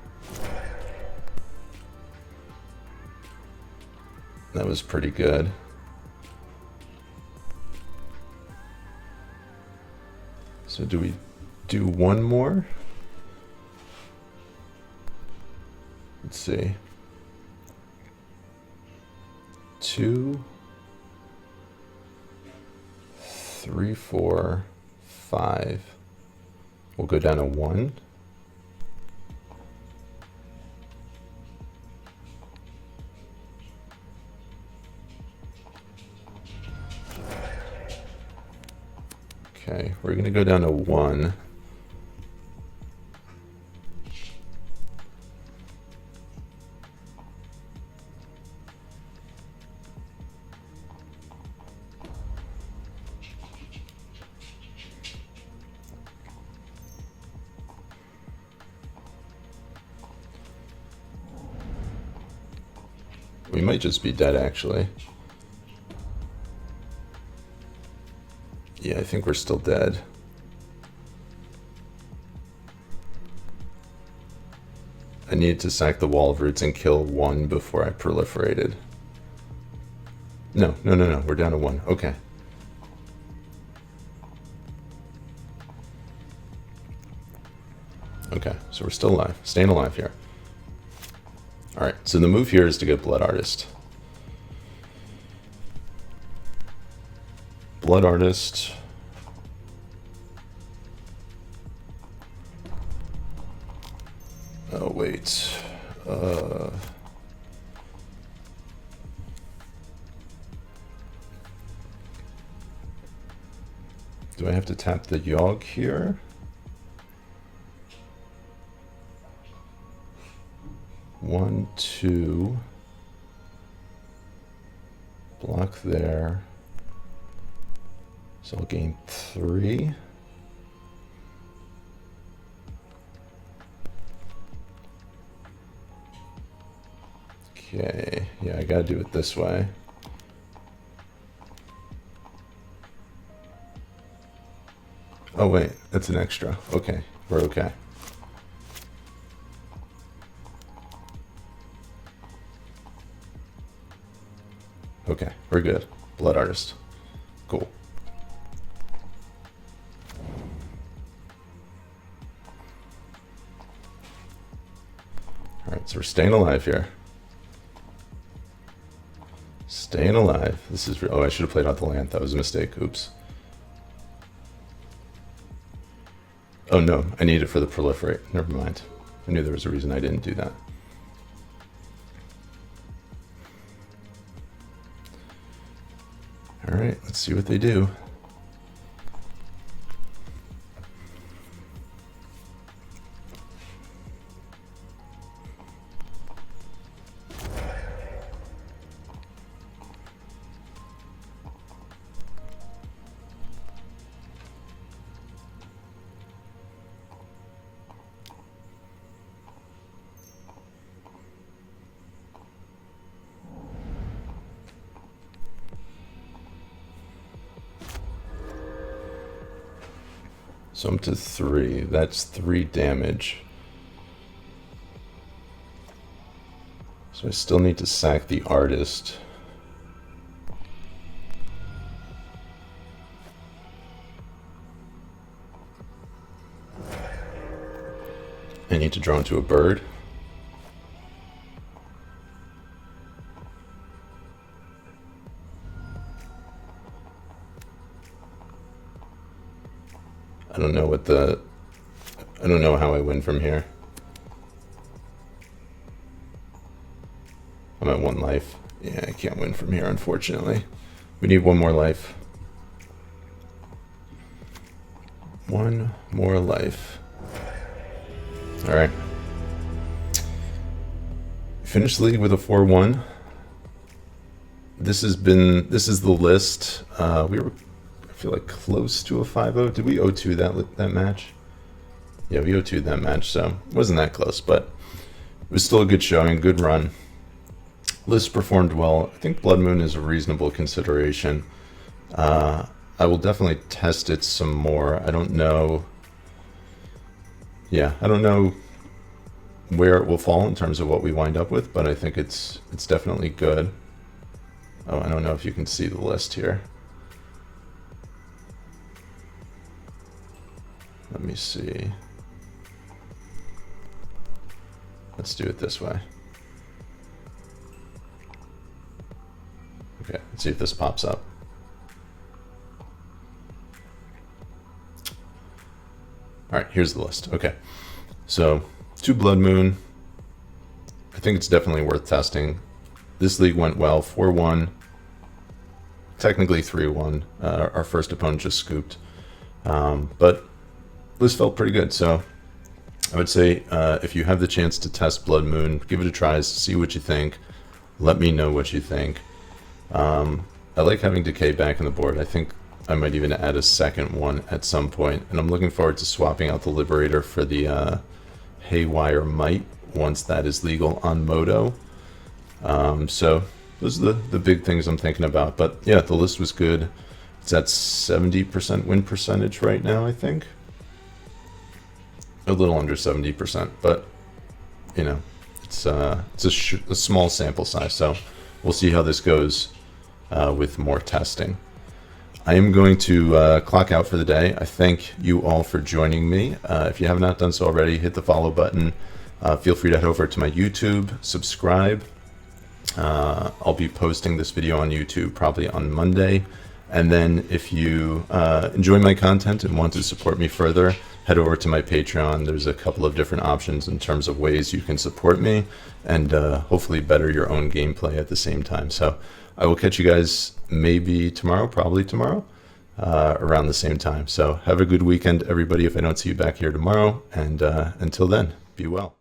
Speaker 1: That was pretty good. So do we do one more? Let's see. 2, 3, 4, 5. We'll go down to 1. Okay, we're going to go down to 1. We might just be dead, actually. Yeah, I think we're still dead. I needed to sack the Wall of Roots and kill 1 before I proliferated. No. We're down to 1. Okay. Okay, so we're still alive. Staying alive here. Alright, so the move here is to get Blood Artist. Blood Artist. Oh, wait. Do I have to tap the Yawg here? One, 2. Block there. So I'll gain 3. Okay, yeah, I gotta do it this way. Oh wait, that's an extra. Okay, we're okay. Okay, we're good. Blood Artist. Cool. Alright, so we're staying alive here. Staying alive. This is... Oh, I should have played out the land. That was a mistake. Oops. Oh no, I need it for the proliferate. Never mind. I knew there was a reason I didn't do that. All right, let's see what they do. So I'm to 3. That's 3 damage. So I still need to sack the artist. I need to draw into a bird. I don't know how I win from here. I'm at 1 life. Yeah, I can't win from here, unfortunately. We need 1 more life. 1 more life. All right. Finished the league with a 4-1. This is the list. We were, I feel like, close to a 5-0. Did we 0-2 that match? Yeah, we 0-2 that match, so it wasn't that close, but it was still a good showing, good run. List performed well. I think Blood Moon is a reasonable consideration. I will definitely test it some more. I don't know. Yeah, I don't know where it will fall in terms of what we wind up with, but I think it's definitely good. Oh, I don't know if you can see the list here. Let me see. Let's do it this way. Okay, let's see if this pops up. All right, here's the list. Okay, so 2 Blood Moon. I think it's definitely worth testing. This league went well, 4-1, technically 3-1. Our first opponent just scooped, but this felt pretty good. So I would say if you have the chance to test Blood Moon, give it a try, see what you think. Let me know what you think. I like having Decay back in the board. I think I might even add a second one at some point, and I'm looking forward to swapping out the Liberator for the Haywire Might once that is legal on Moto. So those are the big things I'm thinking about. But yeah, the list was good. It's at 70% win percentage right now, I think. A little under 70%, but you know, it's a small sample size, so we'll see how this goes with more testing. I am going to clock out for the day. I thank you all for joining me. If you have not done so already, hit the follow button. Feel free to head over to my YouTube, subscribe. I'll be posting this video on YouTube probably on Monday. And then if you enjoy my content and want to support me further, head over to my Patreon. There's a couple of different options in terms of ways you can support me and hopefully better your own gameplay at the same time. So I will catch you guys maybe tomorrow, probably tomorrow, around the same time. So have a good weekend, everybody, if I don't see you back here tomorrow. And until then, be well.